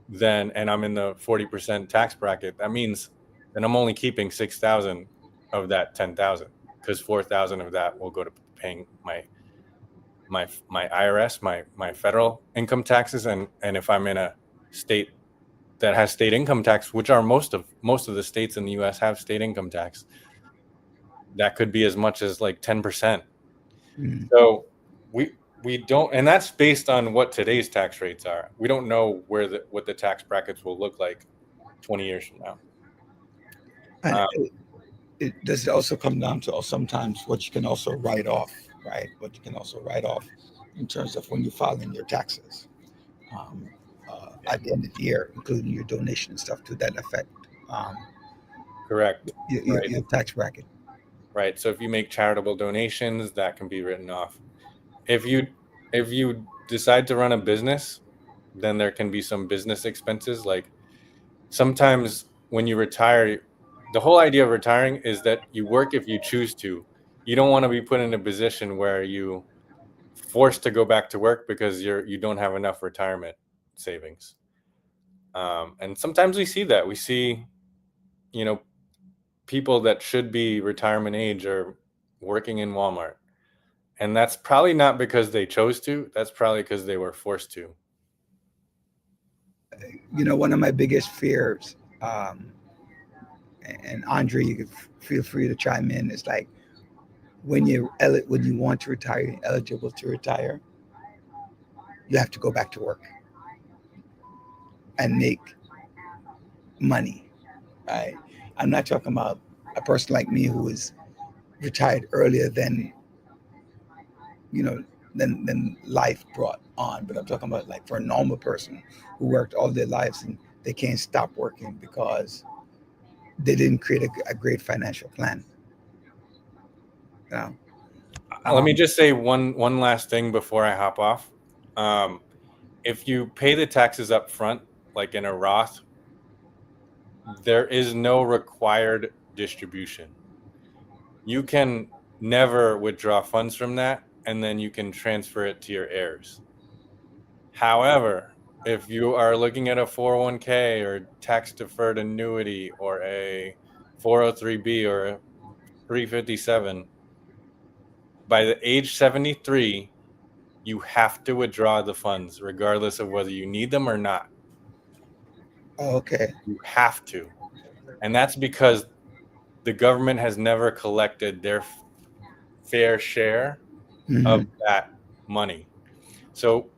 then, and I'm in the 40% tax bracket, that means then I'm only keeping 6,000 of that 10,000, because 4,000 of that will go to paying my IRS, my federal income taxes, and if I'm in a state that has state income tax, which are most of the states in the U.S. have state income tax, that could be as much as like 10%. Mm. So we don't, and that's based on what today's tax rates are. We don't know what the tax brackets will look like 20 years from now. And does it also come down to sometimes what you can also write off, right? What you can also write off in terms of when you're filing your taxes at the end of the year, including your donation and stuff to that effect. Correct. Your tax bracket. Right. So if you make charitable donations, that can be written off. If you decide to run a business, then there can be some business expenses. Like sometimes when you retire, the whole idea of retiring is that you work if you choose to. You don't want to be put in a position where you forced to go back to work because you don't have enough retirement savings. And sometimes we see that. We see, people that should be retirement age are working in Walmart. And that's probably not because they chose to. That's probably because they were forced to. One of my biggest fears, and Andre, you can feel free to chime in, is like when you want to retire, you're eligible to retire, you have to go back to work and make money, right? I'm not talking about a person like me who was retired earlier than life brought on, but I'm talking about like for a normal person who worked all their lives and they can't stop working because they didn't create a great financial plan. Let me just say one last thing before I hop off. If you pay the taxes up front, like in a Roth, there is no required distribution. You can never withdraw funds from that, and then you can transfer it to your heirs. However, if you are looking at a 401k or tax deferred annuity or a 403b or a 357, by the age 73, you have to withdraw the funds regardless of whether you need them or not. Okay. You have to. And that's because the government has never collected their fair share of that money. So,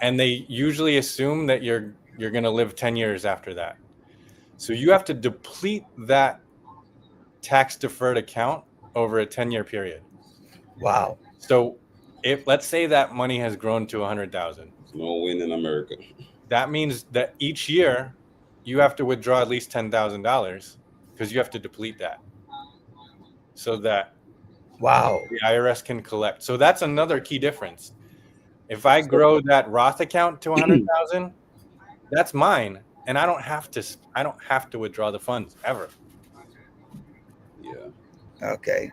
and they usually assume that you're going to live 10 years after that. So you have to deplete that tax deferred account over a 10-year period. Wow. So if let's say that money has grown to 100,000. No win in America. That means that each year you have to withdraw at least $10,000 because you have to deplete that so that Wow. the IRS can collect. So that's another key difference. If I grow that Roth account to 100,000, that's mine, and I don't have to withdraw the funds ever. Yeah. Okay.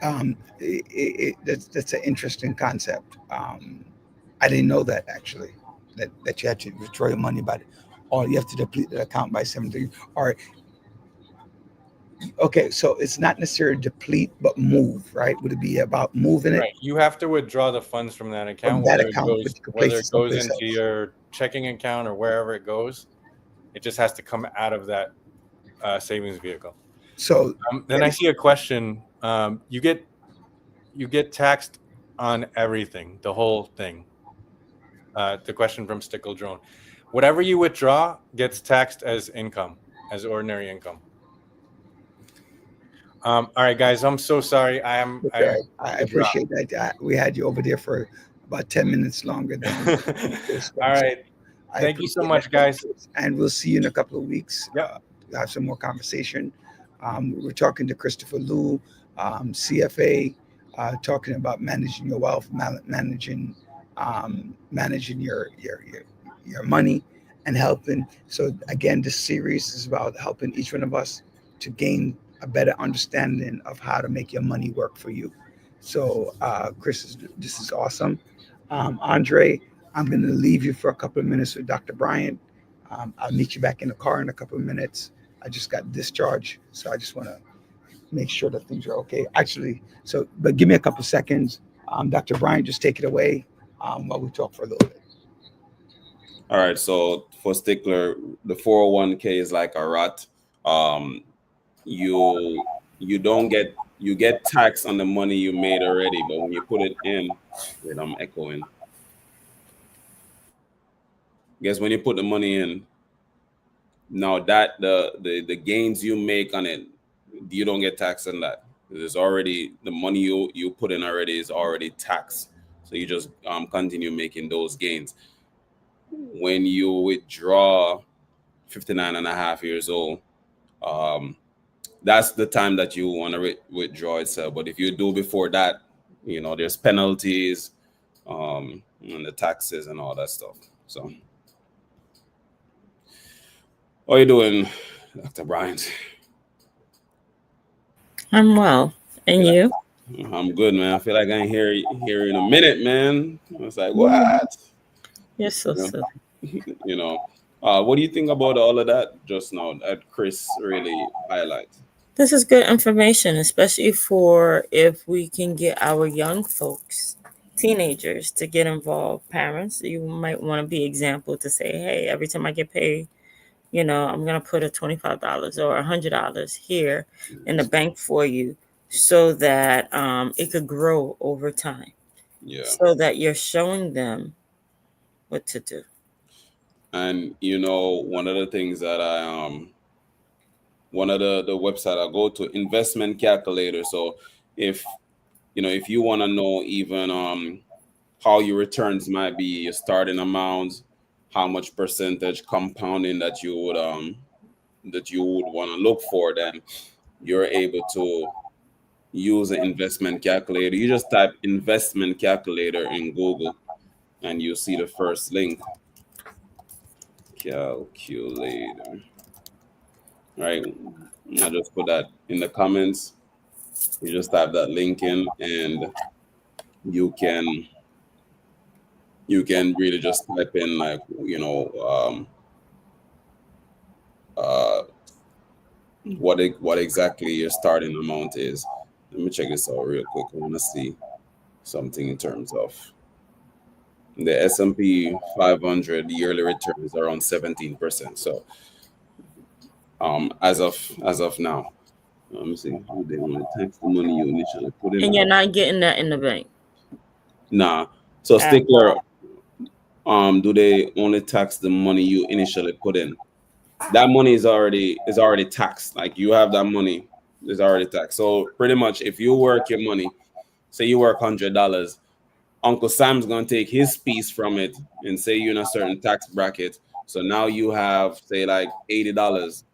That's an interesting concept. I didn't know that actually. That you had to withdraw your money by, or you have to deplete the account by 17. Or okay, so it's not necessarily deplete, but move, right? Would it be about moving it Right. You have to withdraw the funds from that account, from that whether account, but you can whether place it it goes someplace into else? your checking account or wherever it goes. It just has to come out of that savings vehicle. So Then I see a question. You get taxed on everything, the whole thing. The question from Stickle Drone. Whatever you withdraw gets taxed as income, as ordinary income. All right, guys. I'm so sorry. I okay, I appreciate that. We had you over there for about 10 minutes longer than All right. Thank you so much, guys. And we'll see you in a couple of weeks. Yep. We'll have some more conversation. We're talking to Christopher Liu, CFA, talking about managing your wealth, managing your money, and helping. So again, this series is about helping each one of us to gain a better understanding of how to make your money work for you. So, Chris, this is awesome. Andre, I'm going to leave you for a couple of minutes with Dr. Bryant. I'll meet you back in the car in a couple of minutes. I just got discharged, so I just want to make sure that things are okay. Actually, but give me a couple of seconds. Dr. Bryant, just take it away while we talk for a little bit. All right. So for Stickler, the 401k is like a Roth. You don't get taxed on the money you made already, but when you put it in, wait, I'm echoing. Guess when you put the money in, now that the gains you make on it, you don't get taxed on that. There's already the money you put in already is already taxed. So you just continue making those gains. When you withdraw 59 and a half years old, that's the time that you want to withdraw itself. But if you do before that, there's penalties, and the taxes and all that stuff. So, how are you doing, Dr. Bryant? I'm well. And you? I'm good, man. I feel like I ain't here in a minute, man. I was like, what? You're so silly. What do you think about all of that just now that Chris really highlights? This is good information, especially for if we can get our young folks, teenagers, to get involved. Parents, you might want to be example to say, hey, every time I get paid, I'm going to put a $25 or $100 here in the bank for you so that it could grow over time. Yeah. So that you're showing them what to do. And one of the things that one of the website I go to, investment calculator. So if you want to know even how your returns might be, your starting amounts, how much percentage compounding that you would want to look for, then you're able to use an investment calculator. You just type investment calculator in Google and you see the first link. Calculator. Right. I just put that in the comments. You just type that link in and you can really just type in what exactly your starting amount is. Let me check this out real quick. I want to see something in terms of the S&P 500 yearly return is around 17%. So as of now, let me see how they want to tax the money you initially put in. And you're not getting that in the bank. Nah. So Stickler, do they only tax the money you initially put in? That money is already taxed. Like you have that money is already taxed. So pretty much, if you work your money, say you work $100, Uncle Sam's gonna take his piece from it and say you're in a certain tax bracket. So now you have say like $80.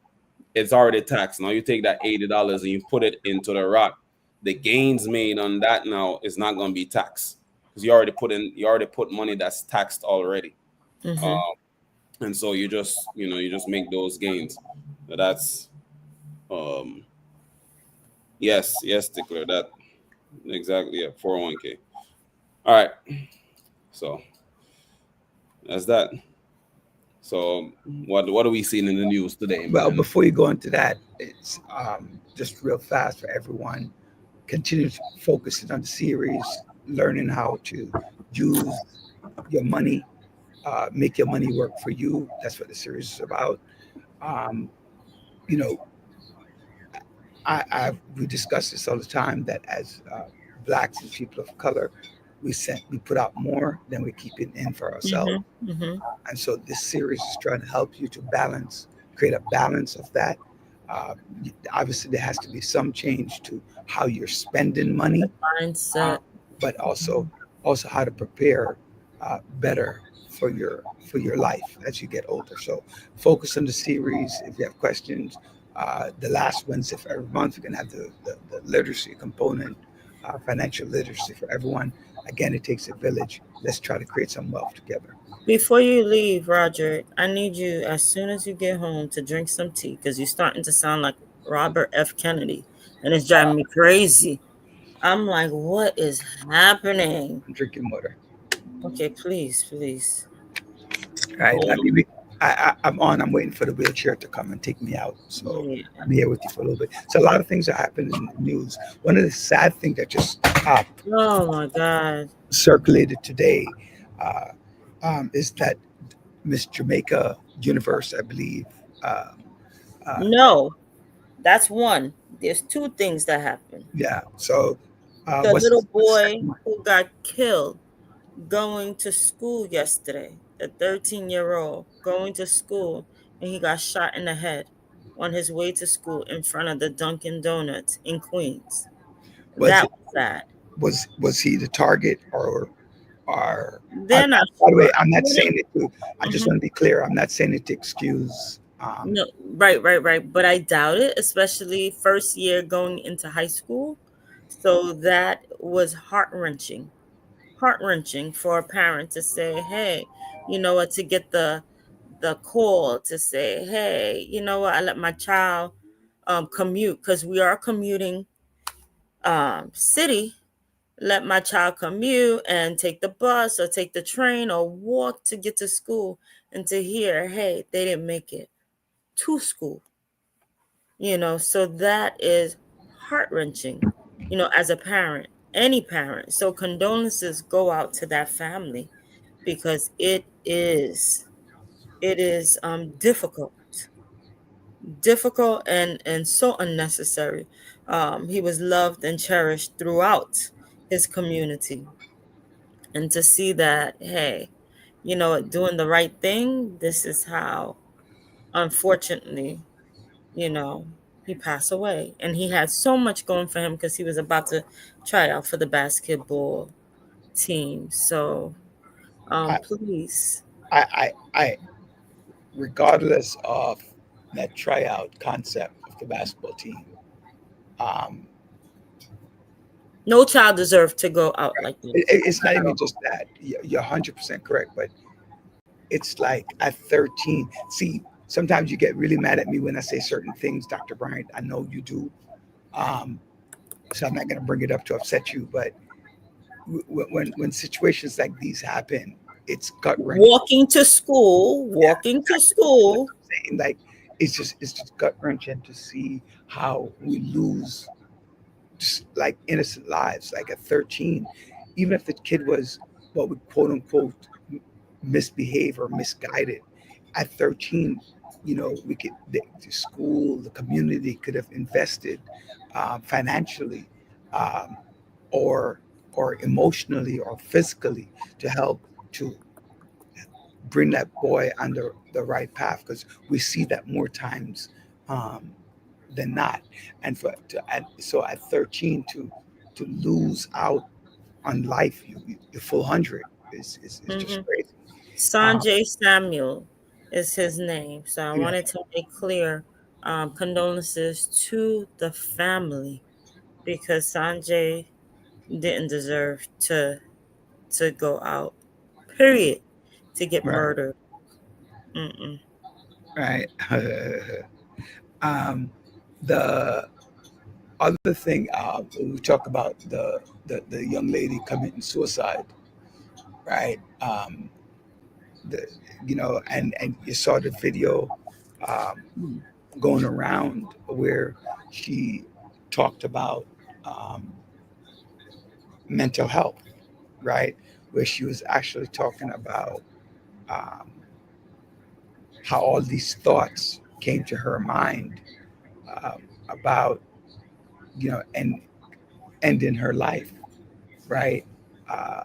It's already taxed. Now you take that $80 and you put it into the Roth. The gains made on that now is not going to be taxed because you already put money that's taxed already. Mhm. And so you just make those gains. So that's yes, Stickler, that exactly, yeah, 401k. All right, so that's that. So what are we seeing in the news today, Well, man? before you go into that, it's just real fast for everyone. Continue to focus on the series, learning how to use your money, make your money work for you. That's what the series is about. Um, you know, we discuss this all the time that as blacks and people of color, we put out more than we keep it in for ourselves. Mhm. Mhm. And so this series is trying to help you to create a balance of that. Uh, Obviously, there has to be some change to how you're spending money, Mindset. but also how to prepare better for your life as you get older. So focus on the series. If you have questions, the last Wednesday for every month, we're gonna have the literacy component, financial literacy for everyone. Again, it takes a village. Let's try to create some wealth together. Before you leave, Roger, I need you as soon as you get home to drink some tea because you're starting to sound like Robert F. Kennedy, and it's driving me crazy. I'm like, what is happening? I'm drinking water. Okay, please, please. All right. Hold on. I'm on. I'm waiting for the wheelchair to come and take me out. So Yeah. I'm here with you for a little bit. So a lot of things are happening in the news. One of the sad things that just Oh my God. circulated today uh, is that Miss Jamaica Universe, I believe. Uh, No, that's one. There's two things that happened. yeah. So The little what's the boy second one? who got killed going to school yesterday, the 13-year-old going to school, and he got shot in the head on his way to school in front of the Dunkin' Donuts in Queens. Was That it was sad. was he the target or They're not by the way, sure. I'm not saying it to. I just Mhm. want to be clear. I'm not saying it to excuse. No, right. But I doubt it, especially first year going into high school. So that was heart wrenching for a parent to say, "Hey, you know what?" To get the call to say, "Hey, you know what? I let my child commute because we are commuting city. Let my child commute and take the bus or take the train or walk to get to school." And to hear, "Hey, they didn't make it to school." So that is heart wrenching, as a parent, any parent. So condolences go out to that family because it is difficult and so unnecessary. He was loved and cherished throughout his community, and to see that, hey, doing the right thing, this is how, unfortunately, you know, he passed away. And he had so much going for him because he was about to try out for the basketball team. So, I, please, I, regardless of that tryout concept of the basketball team, um, no child deserved to go out like this. it's not even just that. You're 100% correct, but it's like at 13. See, sometimes you get really mad at me when I say certain things, Dr. Bryant. I know you do. Um, so I'm not going to bring it up to upset you, but when situations like these happen, it's gut wrenching. Walking to school. Like it's just gut wrenching to see how we lose just like innocent lives. Like at 13, even if the kid was what we quote unquote misbehave or misguided, at 13, we could the school, the community could have invested financially, um, or emotionally or physically to help to bring that boy under the right path, because we see that more times um, than not. So at 13 to lose out on life, the full 100 is just Mhm. crazy. Sanjay Samuel, is his name. So I Yeah. wanted to make clear condolences to the family because Sanjay didn't deserve to go out. Period. To get Right. murdered. Mm-mm. Right. The other thing, we talk about the young lady committing suicide, right? The and you saw the video um, going around where she talked about um, mental health, right? Where she was actually talking about um, how all these thoughts came to her mind about and ending her life, right? Uh,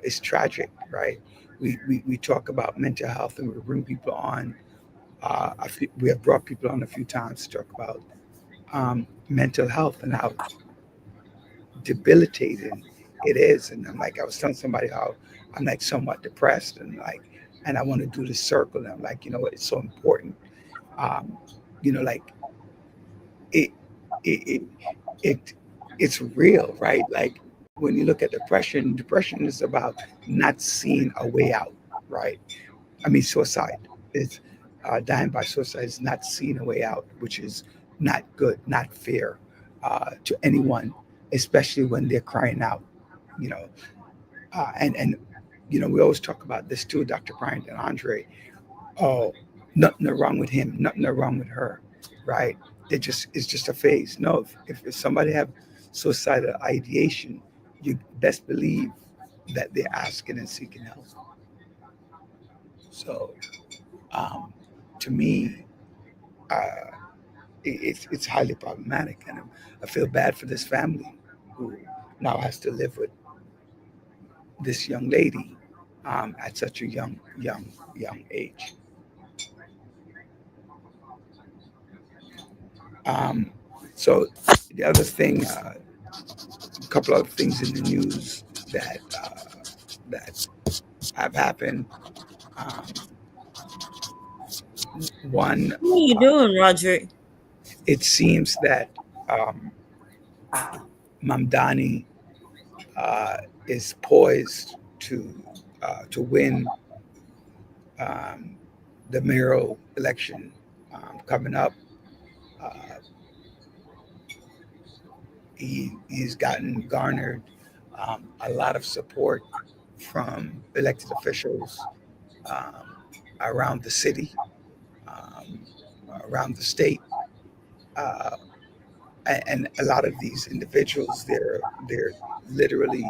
it's tragic, right? We talk about mental health and we bring people on. We have brought people on a few times to talk about mental health and how debilitating it is. And I'm like, I was telling somebody how I'm like somewhat depressed and I want to do the circle. And I'm like, you know what? It's so important. Um, like it, it, it, it's real, right? Like when you look at depression is about not seeing a way out, right? I mean, suicide is dying by suicide is not seeing a way out, which is not good, not fair to anyone, especially when they're crying out, you know. And we always talk about this too, Dr. Bryant and Andre. Oh, nothing wrong with him, nothing wrong with her, right? It's just a phase. No, if somebody have suicidal ideation, you best believe that they're asking and seeking help. So, um, to me, uh, it's highly problematic, and I feel bad for this family who now has to live with this young lady at such a young age. Um, so the other thing, a couple of things in the news that have happened. Um, one, What are you doing, Roderick? it seems that um, Mamdani is poised to win um, the mayoral election coming up. Uh, he's gotten garnered a lot of support from elected officials um, around the city, um, around the state, uh, and a lot of these individuals, they're literally,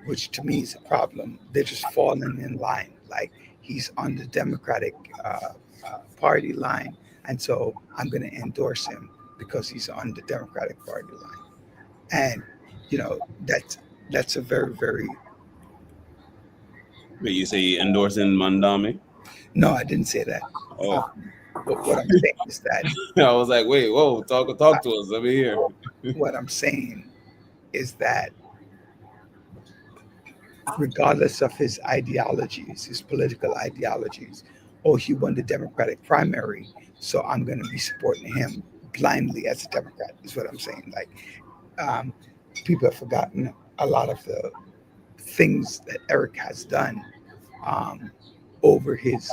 which to me is a problem. They're just falling in line. Like he's on the Democratic Party line, and so I'm going to endorse him because he's on the Democratic Party line. And you know that's a very But you say endorsing Mandami? no, I didn't say that. Oh, But what I'm saying is that I was like, wait, whoa, talk to us. Let me hear. what I'm saying is that regardless of his ideologies, his political ideologies, oh, he won the Democratic primary, so I'm going to be supporting him blindly as a Democrat. Is what I'm saying. Like um, people have forgotten a lot of the things that Eric has done um, over his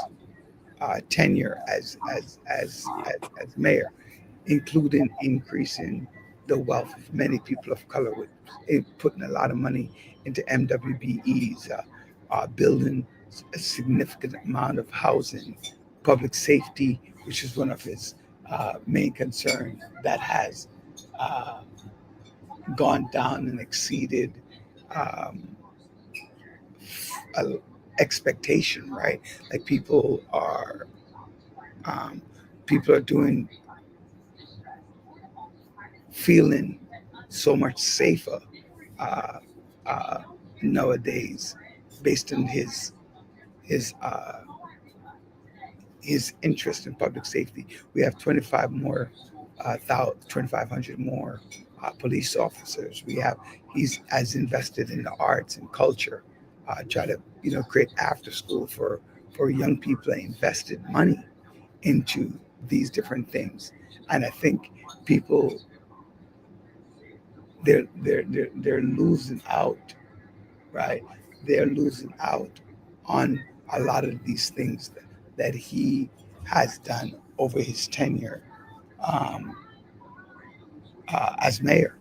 tenure as mayor, including increasing the wealth of many people of color, with putting a lot of money into MWBEs, building a significant amount of housing, public safety, which is one of his main concerns, that has uh, gone down and exceeded um, a expectation, right? Like um, people are doing feeling so much safer uh, uh, nowadays based on his his interest in public safety. We have 2,500 more police officers. He's as invested in the arts and culture. Try to create after school for for young people that invested money into these different things. And I think people they're losing out, right? They're losing out on a lot of these things that he has done over his tenure um, as mayor.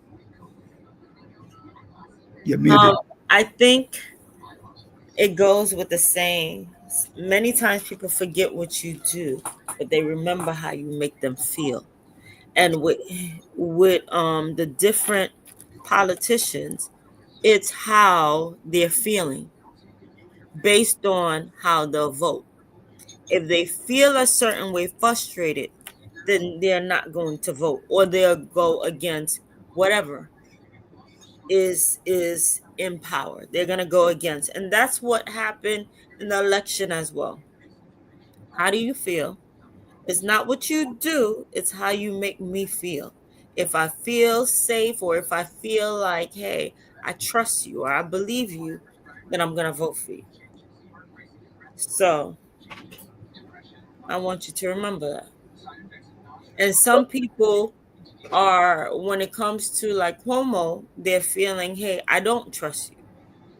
You're muted. I think it goes with the saying. Many times people forget what you do, but they remember how you make them feel. And with the different politicians, it's how they're feeling based on how they'll vote. If they feel a certain way, frustrated, then they're not going to vote, or they'll go against whatever is in power. They're going to go against, and that's what happened in the election as well. How do you feel? It's not what you do, it's how you make me feel. If I feel safe, or if I feel like, hey, I trust you or I believe you, then I'm going to vote for you. So I want you to remember that. And some people are, when it comes to like Cuomo, they're feeling, hey, I don't trust you.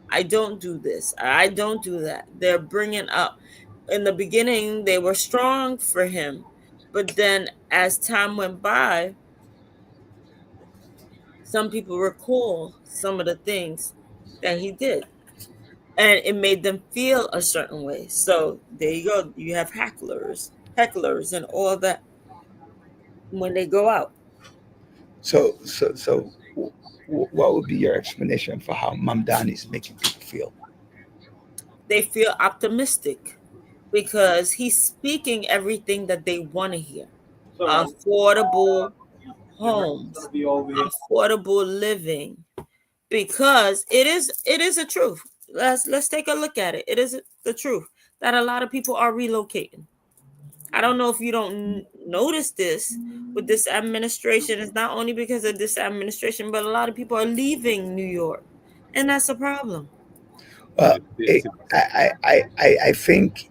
I don't do this. I don't do that. They're bringing up, in the beginning, they were strong for him. But then as time went by, some people recall some of the things that he did. And it made them feel a certain way. So there you go. You have hecklers, and all that when they go out. So what would be your explanation for how Mamdani is making people feel? They feel optimistic because he's speaking everything that they want to hear. Affordable homes, affordable living, because it is a truth. Let's take a look at it. It is the truth that a lot of people are relocating. I don't know if you don't notice this with this administration. It's not only because of this administration, but a lot of people are leaving New York, and that's a problem. I think.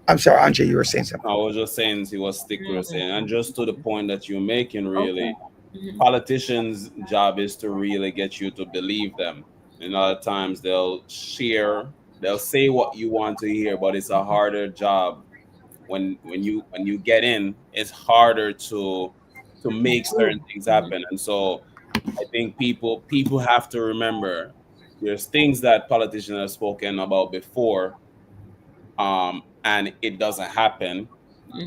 I'm sorry, Andre, you were saying something. I was just saying he was stickler saying, and just to the point that you're making, really, Okay. politicians' job is to really get you to believe them. And a lot of times they'll say what you want to hear, but it's a harder job when you get in. It's harder to make certain things happen. And so I think people have to remember there's things that politicians have spoken about before, and it doesn't happen.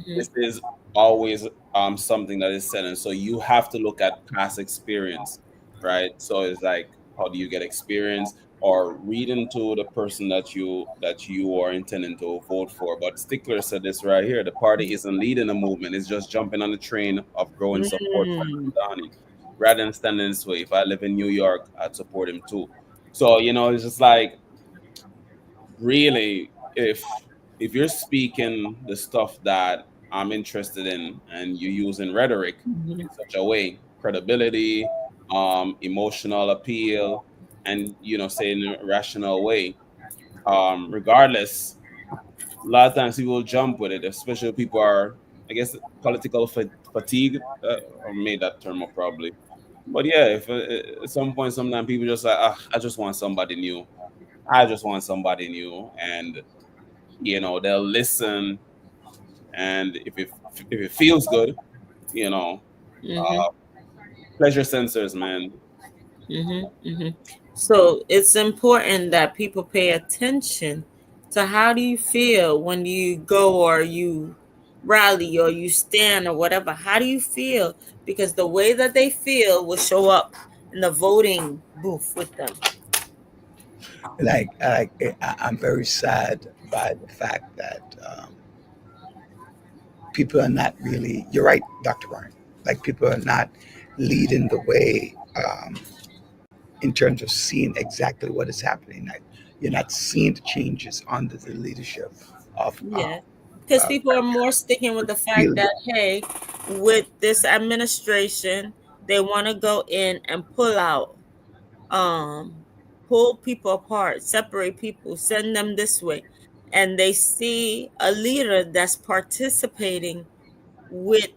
This is always something that is said, and so you have to look at past experience, right? So it's like, how do you get experience, or read into the person that you are intending to vote for. But Stickler said this right here: the party isn't leading a movement; it's just jumping on the train of growing support for Donnie, rather than standing this way. If I live in New York, I'd support him too. So it's just like, really, if you're speaking the stuff that I'm interested in, and you're using rhetoric in such a way, credibility, emotional appeal, and saying in a rational way, regardless, a lot of times people will jump with it, especially if people are, I guess, political fatigue, or made that term up probably. But yeah, if at some point, sometimes people just like, I just want somebody new. I just want somebody new, and they'll listen, and if it feels good, pleasure sensors, man. So it's important that people pay attention to how do you feel when you go, or you rally, or you stand, or whatever. How do you feel? Because the way that they feel will show up in the voting booth with them. I'm very sad by the fact that people are not really. You're right, Dr. Ryan. Like, people are not leading the way in terms of seeing exactly what is happening. You're not seeing the changes under the leadership of. Because people are more sticking with the fact that, hey, with this administration, they want to go in and pull out, pull people apart, separate people, send them this way. and they see a leader that's participating with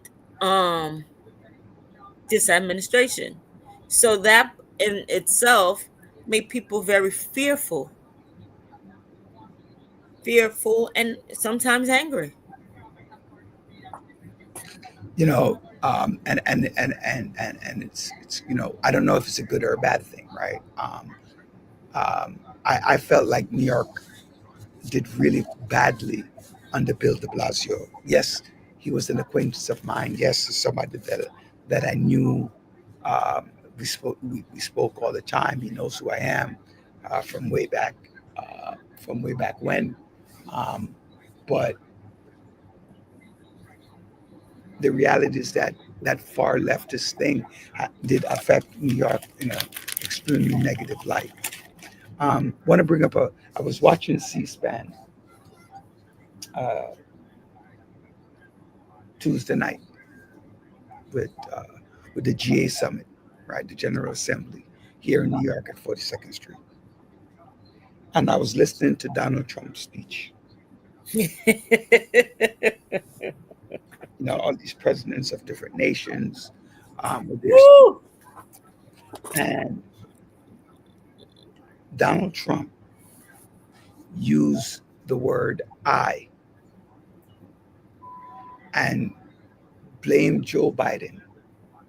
this administration. So that in itself make people very fearful and sometimes angry. You know, and it's I don't know if it's a good or a bad thing, right? I felt like New York did really badly under Bill de Blasio. Yes, he was an acquaintance of mine. Yes, somebody that I knew. We spoke all the time. He knows who I am from way back when. But the reality is that that far leftist thing did affect New York in an extremely negative light. Want to bring up I was watching C-SPAN uh, Tuesday night with the GA summit, right, the General Assembly here in New York at 42nd Street, and I was listening to Donald Trump's speech. All these presidents of different nations, with their Woo! and Donald Trump used the word "I" and blamed Joe Biden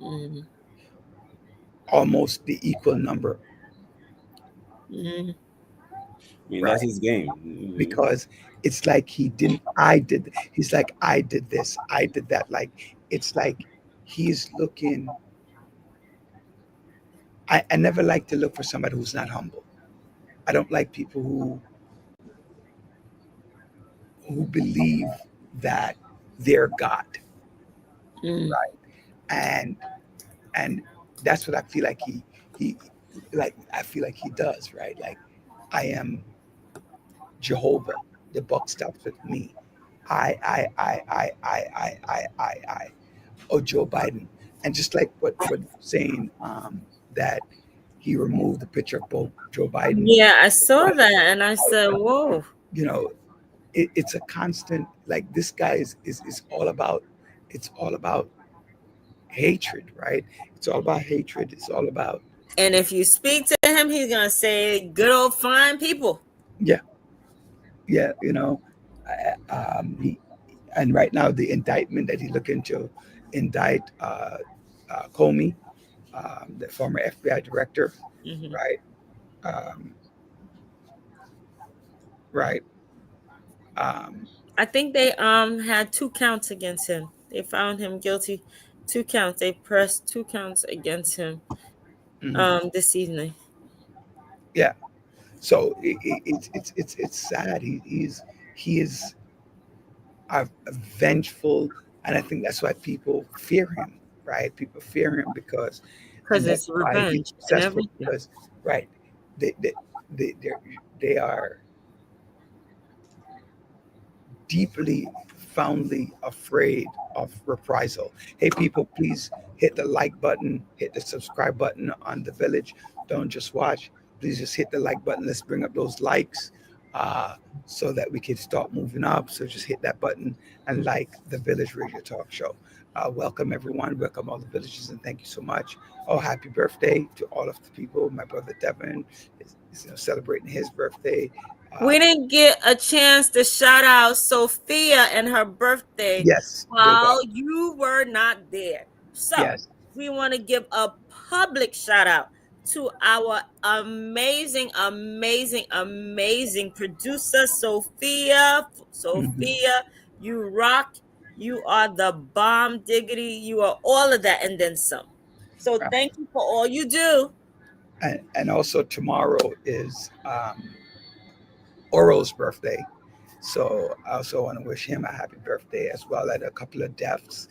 Mhm. almost the equal number, Mhm. I mean, right? that's his game. Mhm. Because it's like he's like, I did this, I did that. Like, it's like he's looking. I never like to look for somebody who's not humble. I don't like people who believe that they're God, Mm. and and that's what I feel like he I feel like he does, right? Like, I am Jehovah. The buck stops with me. I. Oh, Joe Biden, and just like what saying that he removed the picture of both Joe Biden. Yeah, I saw that and I said, whoa. It's a constant. Like, this guy is all about. It's all about hatred, right? It's all about hatred. It's all about And if you speak to him, he's gonna say, "Good old fine people." yeah. He and right now the indictment that he's looking to indict Comey, the former FBI director, Mhm. right? Um, right. I think they had 2 counts against him. They found him guilty. 2 counts. They pressed 2 counts against him Mhm. this evening. Yeah. So it's sad. He is a vengeful, and I think that's why people fear him, right? People fear him and Because that's it's why he's revenge and successful everything. because, right, they they they are deeply, profoundly afraid of reprisal. Hey, people, please hit the like button, hit the subscribe button on The Village. Don't just watch. Please just hit the like button. Let's bring up those likes so that we can start moving up. So just hit that button and like The Village Radio Talk Show. Welcome, everyone. Welcome, all the villagers, and thank you so much. Oh, happy birthday to all of the people. My brother Devin is celebrating his birthday. We didn't get a chance to shout out Sophia and her birthday Yes, while you were not there. So yes. we want to give a public shout out to our amazing producer, Sophia. Sophia, you rock. You are the bomb diggity. You are all of that and then some. So thank you for all you do. And also tomorrow is Oral's birthday. So I also want to wish him a happy birthday, as well as a couple of deaths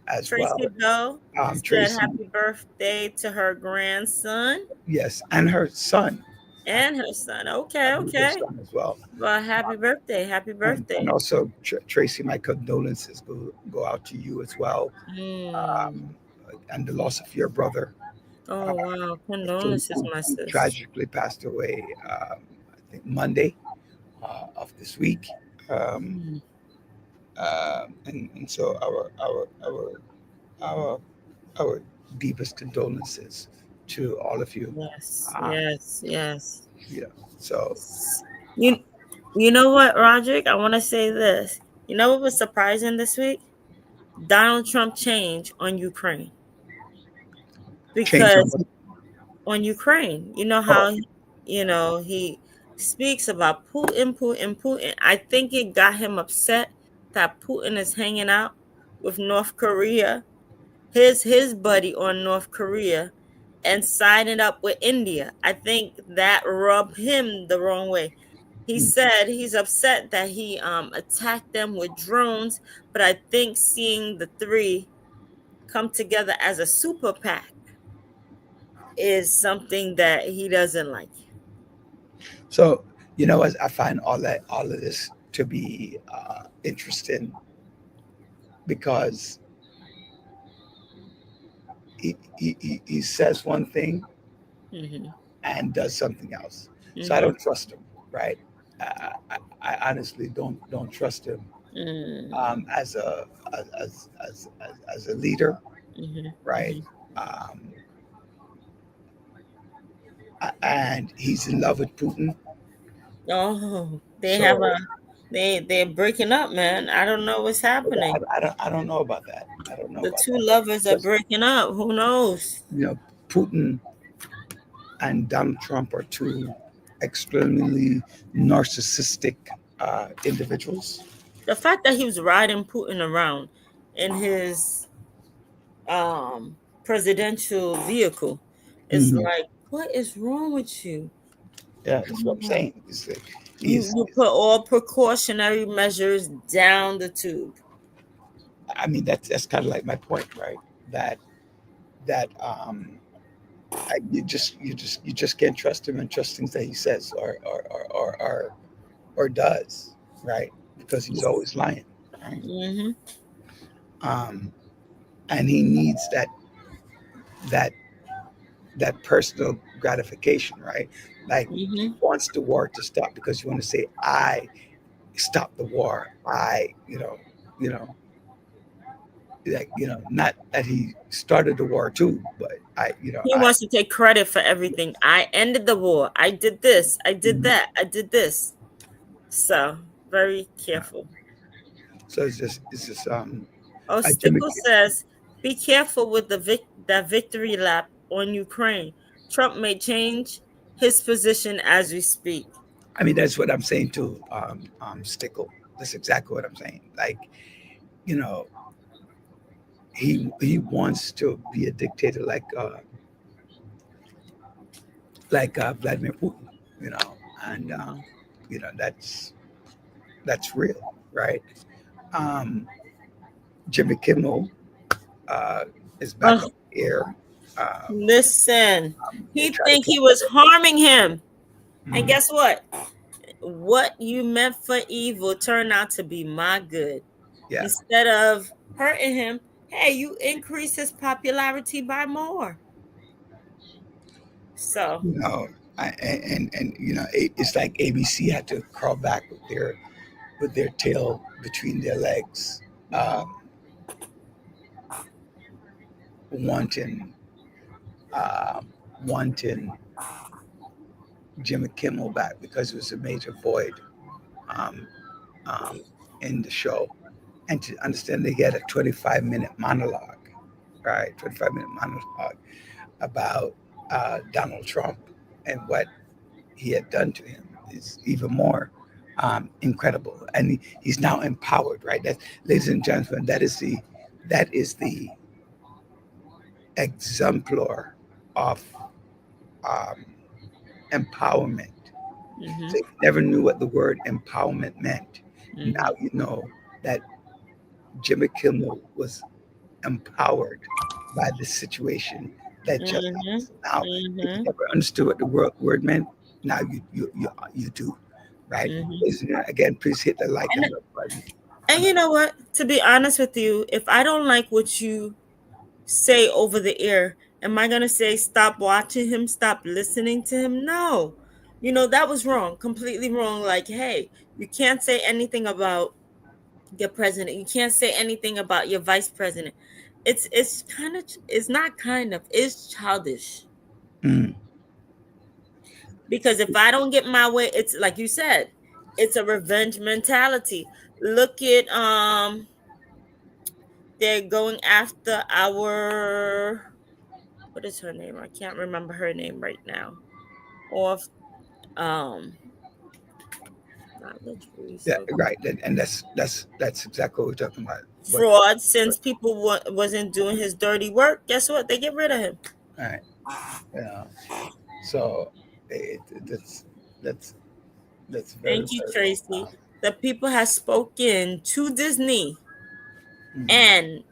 as Tracy well. Bell said Tracy, happy birthday to her grandson yes, and her son. and her son. I Okay, believe her okay. son as well. Well, happy birthday. Happy birthday. And also, Tracy, my condolences go out to you as well. And the loss of your brother. Oh, wow. Condolences, my who sis. tragically passed away, I think Monday. of this week. Um, and so our our deepest condolences to all of you. Yes, Um, yes, yes. you know, so You you know what, Roderick? I want to say this. You know what was surprising this week? Donald Trump change on Ukraine. change on Because what? on Ukraine, you know Oh, how he speaks about Putin, Putin, Putin. I think it got him upset that Putin is hanging out with North Korea, his buddy on North Korea, and siding up with India. I think that rubbed him the wrong way. He mm. said he's upset that he attacked them with drones, but I think seeing the three come together as a super PAC is something that he doesn't like. So as I find all of this to be interesting because he says one thing Mm-hmm. and does something else. So I Mm-hmm. don't trust him, right? I honestly don't trust him as as a leader, right? Mm-hmm. Um, and he's in love with Putin. Oh, they have So a they're breaking up, man. I don't know what's happening. I don't know about that. I don't know The about two that. lovers are Because breaking up. Who knows? Putin and Donald Trump are two extremely narcissistic individuals. The fact that he was riding Putin around in his presidential vehicle is Mhm. like, what is wrong with you? Yeah, that's Come what I'm on. saying. You He's you put all precautionary measures down the tube. I mean, that's kind of like my point, right? That that you just can't trust him and trust things that he says or does, right? Because he's always lying, right? Mm-hmm. Um, and he needs that that personal gratification, right? Like he Mm-hmm. wants the war to stop because you want to say, I stopped the war. You know, like, not that he started the war too, but He wants to take credit for everything. I ended the war. I did this. I did Mhm. that. I did this. So very careful. So it's just Oh, Jimmy. Stickle says, "Be careful with that victory lap on Ukraine. Trump may change his position as we speak." I mean, that's what I'm saying too, Stickle. That's exactly what I'm saying. Like, you know, he wants to be a dictator like Vladimir Putin, and Mhm. that's real, right? Um, Jimmy Kimmel uh, is back Oh, on the air. listen, They he try to think get he was harming him, and Mhm. guess what? What you meant for evil turned out to be my good. Yeah, Instead of hurting him, hey, you increase his popularity by more. So, you know, and it's like ABC had to crawl back with their tail between their legs, um, wanting uh, wanting Jimmy Kimmel back because it was a major void um, um, in the show, and to understand they had a 25-minute monologue, right? 25-minute monologue about Donald Trump and what he had done to him is even more incredible. And he's now empowered, right? That, ladies and gentlemen, that is the exemplar of um, empowerment. mhm, So if you never knew what the word empowerment meant, now mhm, you know that Jimmy Kimmel was empowered by the situation that just happened. mhm, So now, if you mhm, never understood what the word meant, now you do, right? mhm. Ladies and gentlemen, again, please hit the like And and love button. and you know what? To be honest with you, if I don't like what you say over the air, am I gonna say stop watching him, stop listening to him? No. You know, that was wrong, completely wrong. Like, hey, you can't say anything about your president. You can't say anything about your vice president. It's kind of, it's not kind of, it's childish. Mm. Because if I don't get my way, it's like you said, it's a revenge mentality. Look at they're going after our, what is her name? I can't remember her name right now. Off um not literally Yeah, so right. And that's exactly what we're talking about. fraud, But since people wasn't doing his dirty work. Guess what? They get rid of him. all right. Yeah. So that's that's that's very, Thank you, very Tracy. The people have spoken to Disney mm, and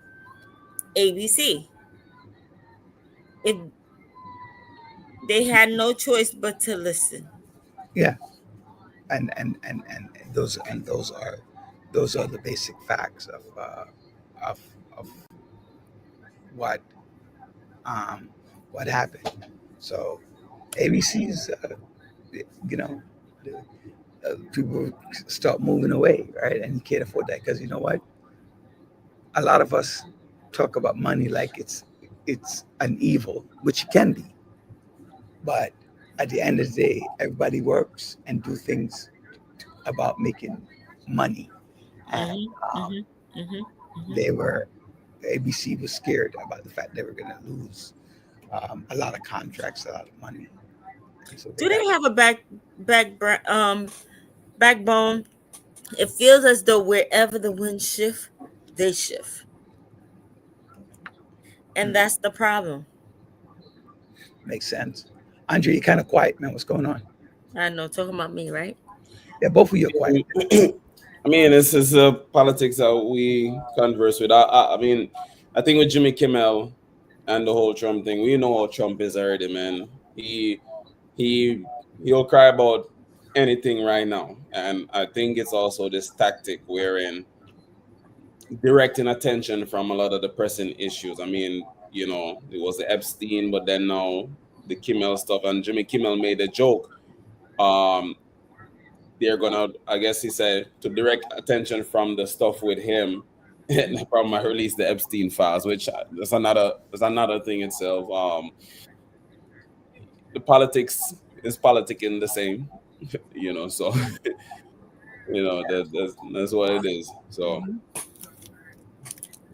ABC. If they had no choice but to listen. yeah. And those are the basic facts of of what um what happened. So ABC's you know people start moving away, right? And you can't afford that because you know what? A lot of us talk about money like it's an evil, which it can be. But at the end of the day, everybody works and do things about making money. And Mm-hmm. Mm-hmm. Mm-hmm. Mm-hmm. they were ABC was scared about the fact they were going to lose a lot of contracts, a lot of money. And so they Do got they have a backbone? It feels as though wherever the wind shift, they shift. And mm, that's the problem. makes sense. Andre, you're kind of quiet, man. What's going on? I know, talking about me, right? Yeah, both of you are quiet. I mean, this is politics that we converse with. I mean, I think with Jimmy Kimmel and the whole Trump thing, we know how Trump is already, man. He he'll cry about anything right now, and I think it's also this tactic wherein directing attention from a lot of the pressing issues. I mean, it was the Epstein, but then now the Kimmel stuff, and Jimmy Kimmel made a joke. Um, they're gonna, I guess he said, to direct attention from the stuff with him, and they probably might release the Epstein files, which that's another thing itself. The politics is politicking the same, so that's what it is. So Mm-hmm.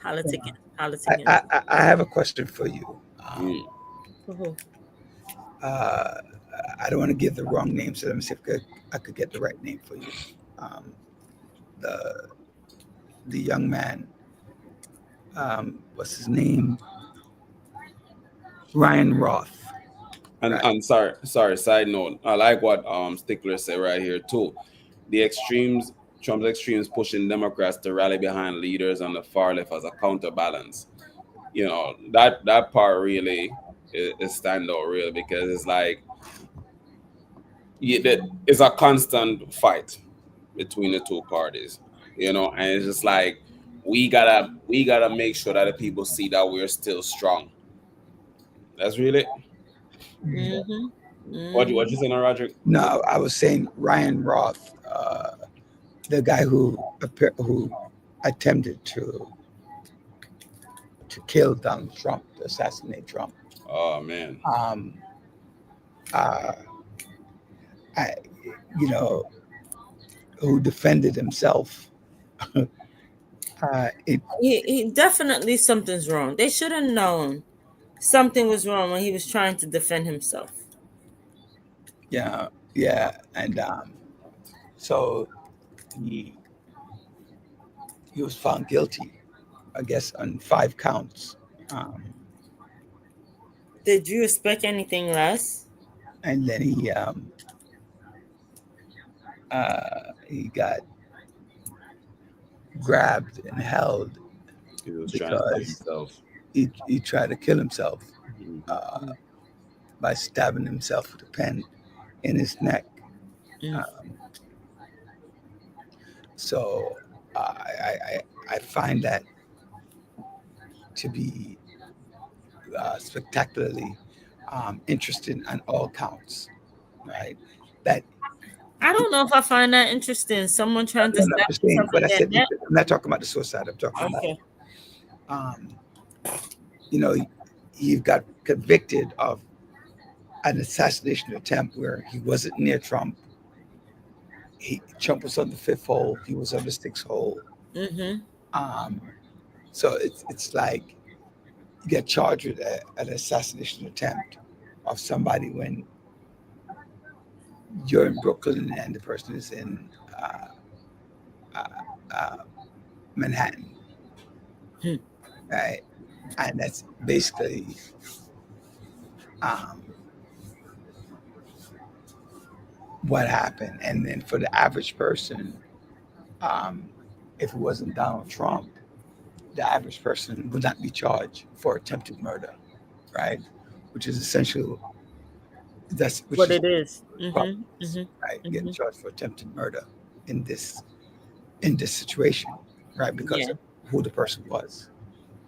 Politicking, I, politicking. I have a question for you. mm, Mhm. Uh, I don't want to give the wrong name, so let me see if I could get the right name for you. Um, the the young man, what's his name? Ryan Roth. and Right. and sorry. Side note, I like what Stickler said right here too. The extremes, Trump's extremes, pushing Democrats to rally behind leaders on the far left as a counterbalance. That part really is stand out real because it's like that it's a constant fight between the two parties, and it's just like we gotta make sure that the people see that we're still strong. That's really Mhm. what you Mhm. saying, Roger. No, I was saying Ryan Roth, the guy who attempted to kill Donald Trump, to assassinate Trump. Oh man. Um, uh, I, you know, who defended himself. It He definitely, something's wrong. They should have known something was wrong when he was trying to defend himself. Yeah, yeah, and so he he was found guilty, I guess, on 5 counts, um, Did you expect anything less? and then he got grabbed and held He was trying to kill because himself. he tried to kill himself Mhm. uh, by stabbing himself with a pen in his neck. Mm. Um, so I find that to be spectacularly interesting on all counts, right? that I don't know if I find that interesting. Someone trying to no, stab I'm just saying. themselves But I in their said neck. I'm not talking about the suicide. I'm talking about Okay. um, you know, he got convicted of an assassination attempt where he wasn't near Trump. Trump was on the fifth hole. He was on the sixth hole. Mm-hmm. Um, so it's like you get charged with an assassination attempt of somebody when you're in Brooklyn and the person is in uh, uh, Manhattan, Hmm. right? And that's basically um, what happened. And then for the average person, if it wasn't Donald Trump, the average person would not be charged for attempted murder, right? Which is essentially which What is it is. what Mm-hmm. is, right? Mm-hmm. Getting Mm-hmm. charged for attempted murder in this situation, right? Because Yeah. of who the person was.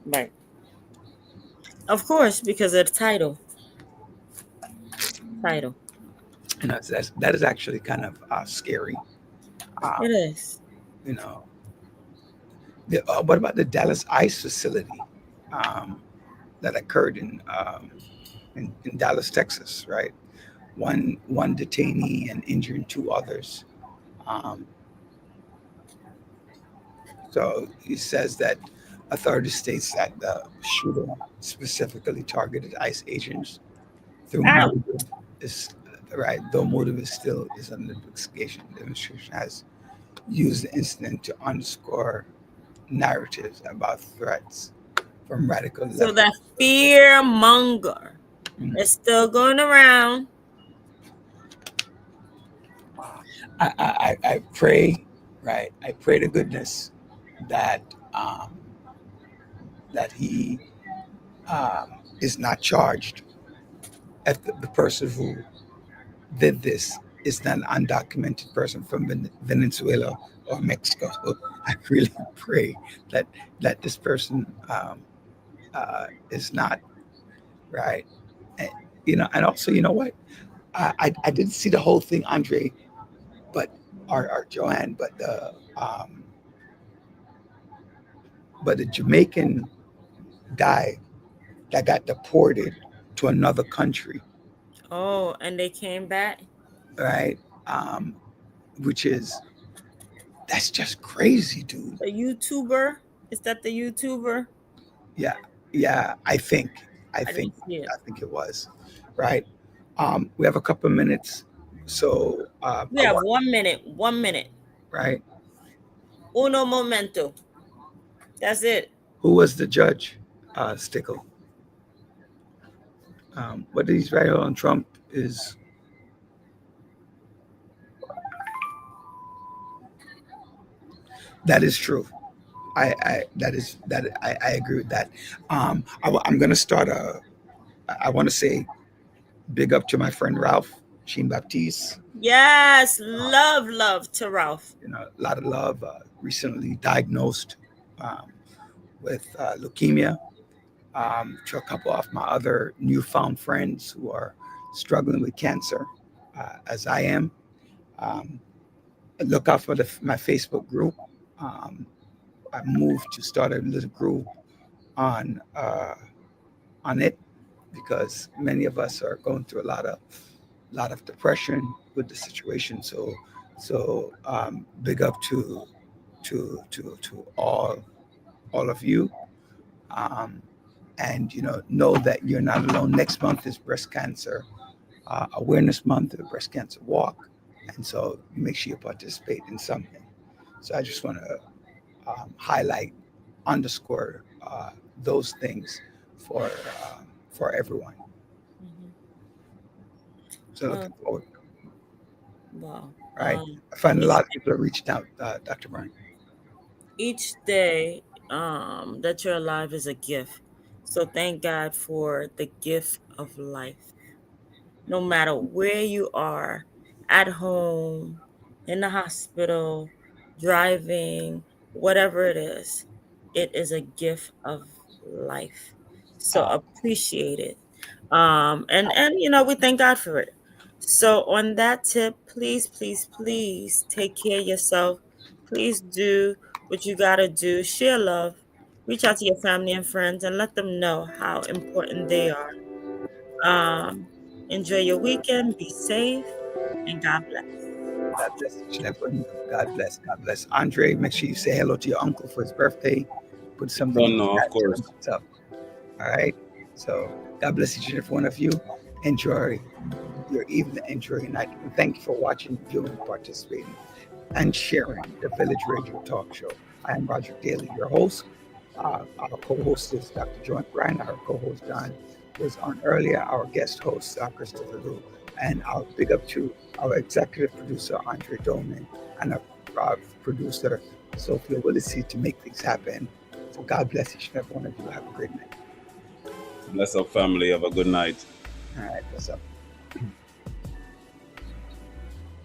Right. Of course, because of the title. Title. You know, that is actually kind of scary. It Um, is. you know, what about the Dallas ICE facility that occurred in Dallas, Texas, right? One detainee and injuring two others. Um, so he says that authorities states that the shooter specifically targeted ICE agents through Ow. motive is right. Though motive is under investigation, the administration has used the incident to underscore narratives about threats from radical So left. that fear monger Mm. is still going around. I pray, right? I pray to goodness that um, that he is not charged. If the person who did this is not an undocumented person from Venezuela or Mexico, I really pray that this person is not right. And, and also, you know what? I didn't see the whole thing, Andre, but or Joanne, but the Jamaican guy that got deported to another country, Oh, and they came back. right? Which is that's just crazy, dude. The YouTuber. Is that the YouTuber? Yeah, yeah. I think, I I think, didn't see it. I think it was, right? We have a couple of minutes, so We have 1 minute. 1 minute. right. Uno momento. That's it. Who was the judge? Stickle. What he's right on Trump is that is true. I agree with that. I'm gonna start I want to say big up to my friend Ralph Jean Baptiste. Yes. Love to Ralph. A lot of love. Recently diagnosed um, with leukemia. To a couple of my other newfound friends who are struggling with cancer, as I am. Um, Look out for my Facebook group. Um, I moved to start a little group on it because many of us are going through a lot of depression with the situation. So big up to all of you, um, and know that you're not alone. Next month is breast cancer awareness month, the breast cancer walk, and so make sure you participate in something. So I just want to highlight, underscore those things for everyone. Mhm. So looking forward, Wow. right? I find a lot of people are reaching out, Dr. Brian. Each day that you're alive is a gift. So thank God for the gift of life. No matter where you are, at home, in the hospital, driving, whatever it is a gift of life. So Uh, appreciate it. And we thank God for it. So, on that tip, please, please, please take care of yourself. Please do what you gotta do. Share love. Reach out to your family and friends and let them know how important they are. Enjoy your weekend. Be safe, and God bless. God bless each and every one. God bless. God bless. Andre, make sure you say hello to your uncle for his birthday. Put something Don't in the know, of chat. Tell him course. what's up. All right. So God bless each and every one of you. Enjoy your evening. Enjoy your night. And thank you for watching, viewing, participating, and sharing the Village Radio Talk Show. I am Roger Daly, your host. Our co-host is Dr. Joan Bryan. Our co-host John was on earlier. Our guest host Christopher Liu, and I'll big up to our executive producer Andre Dolman and our producer Sophia Willisi to make things happen. So God bless each and every one of you. Have a great night. Bless up, family. Have a good night. All right, what's up?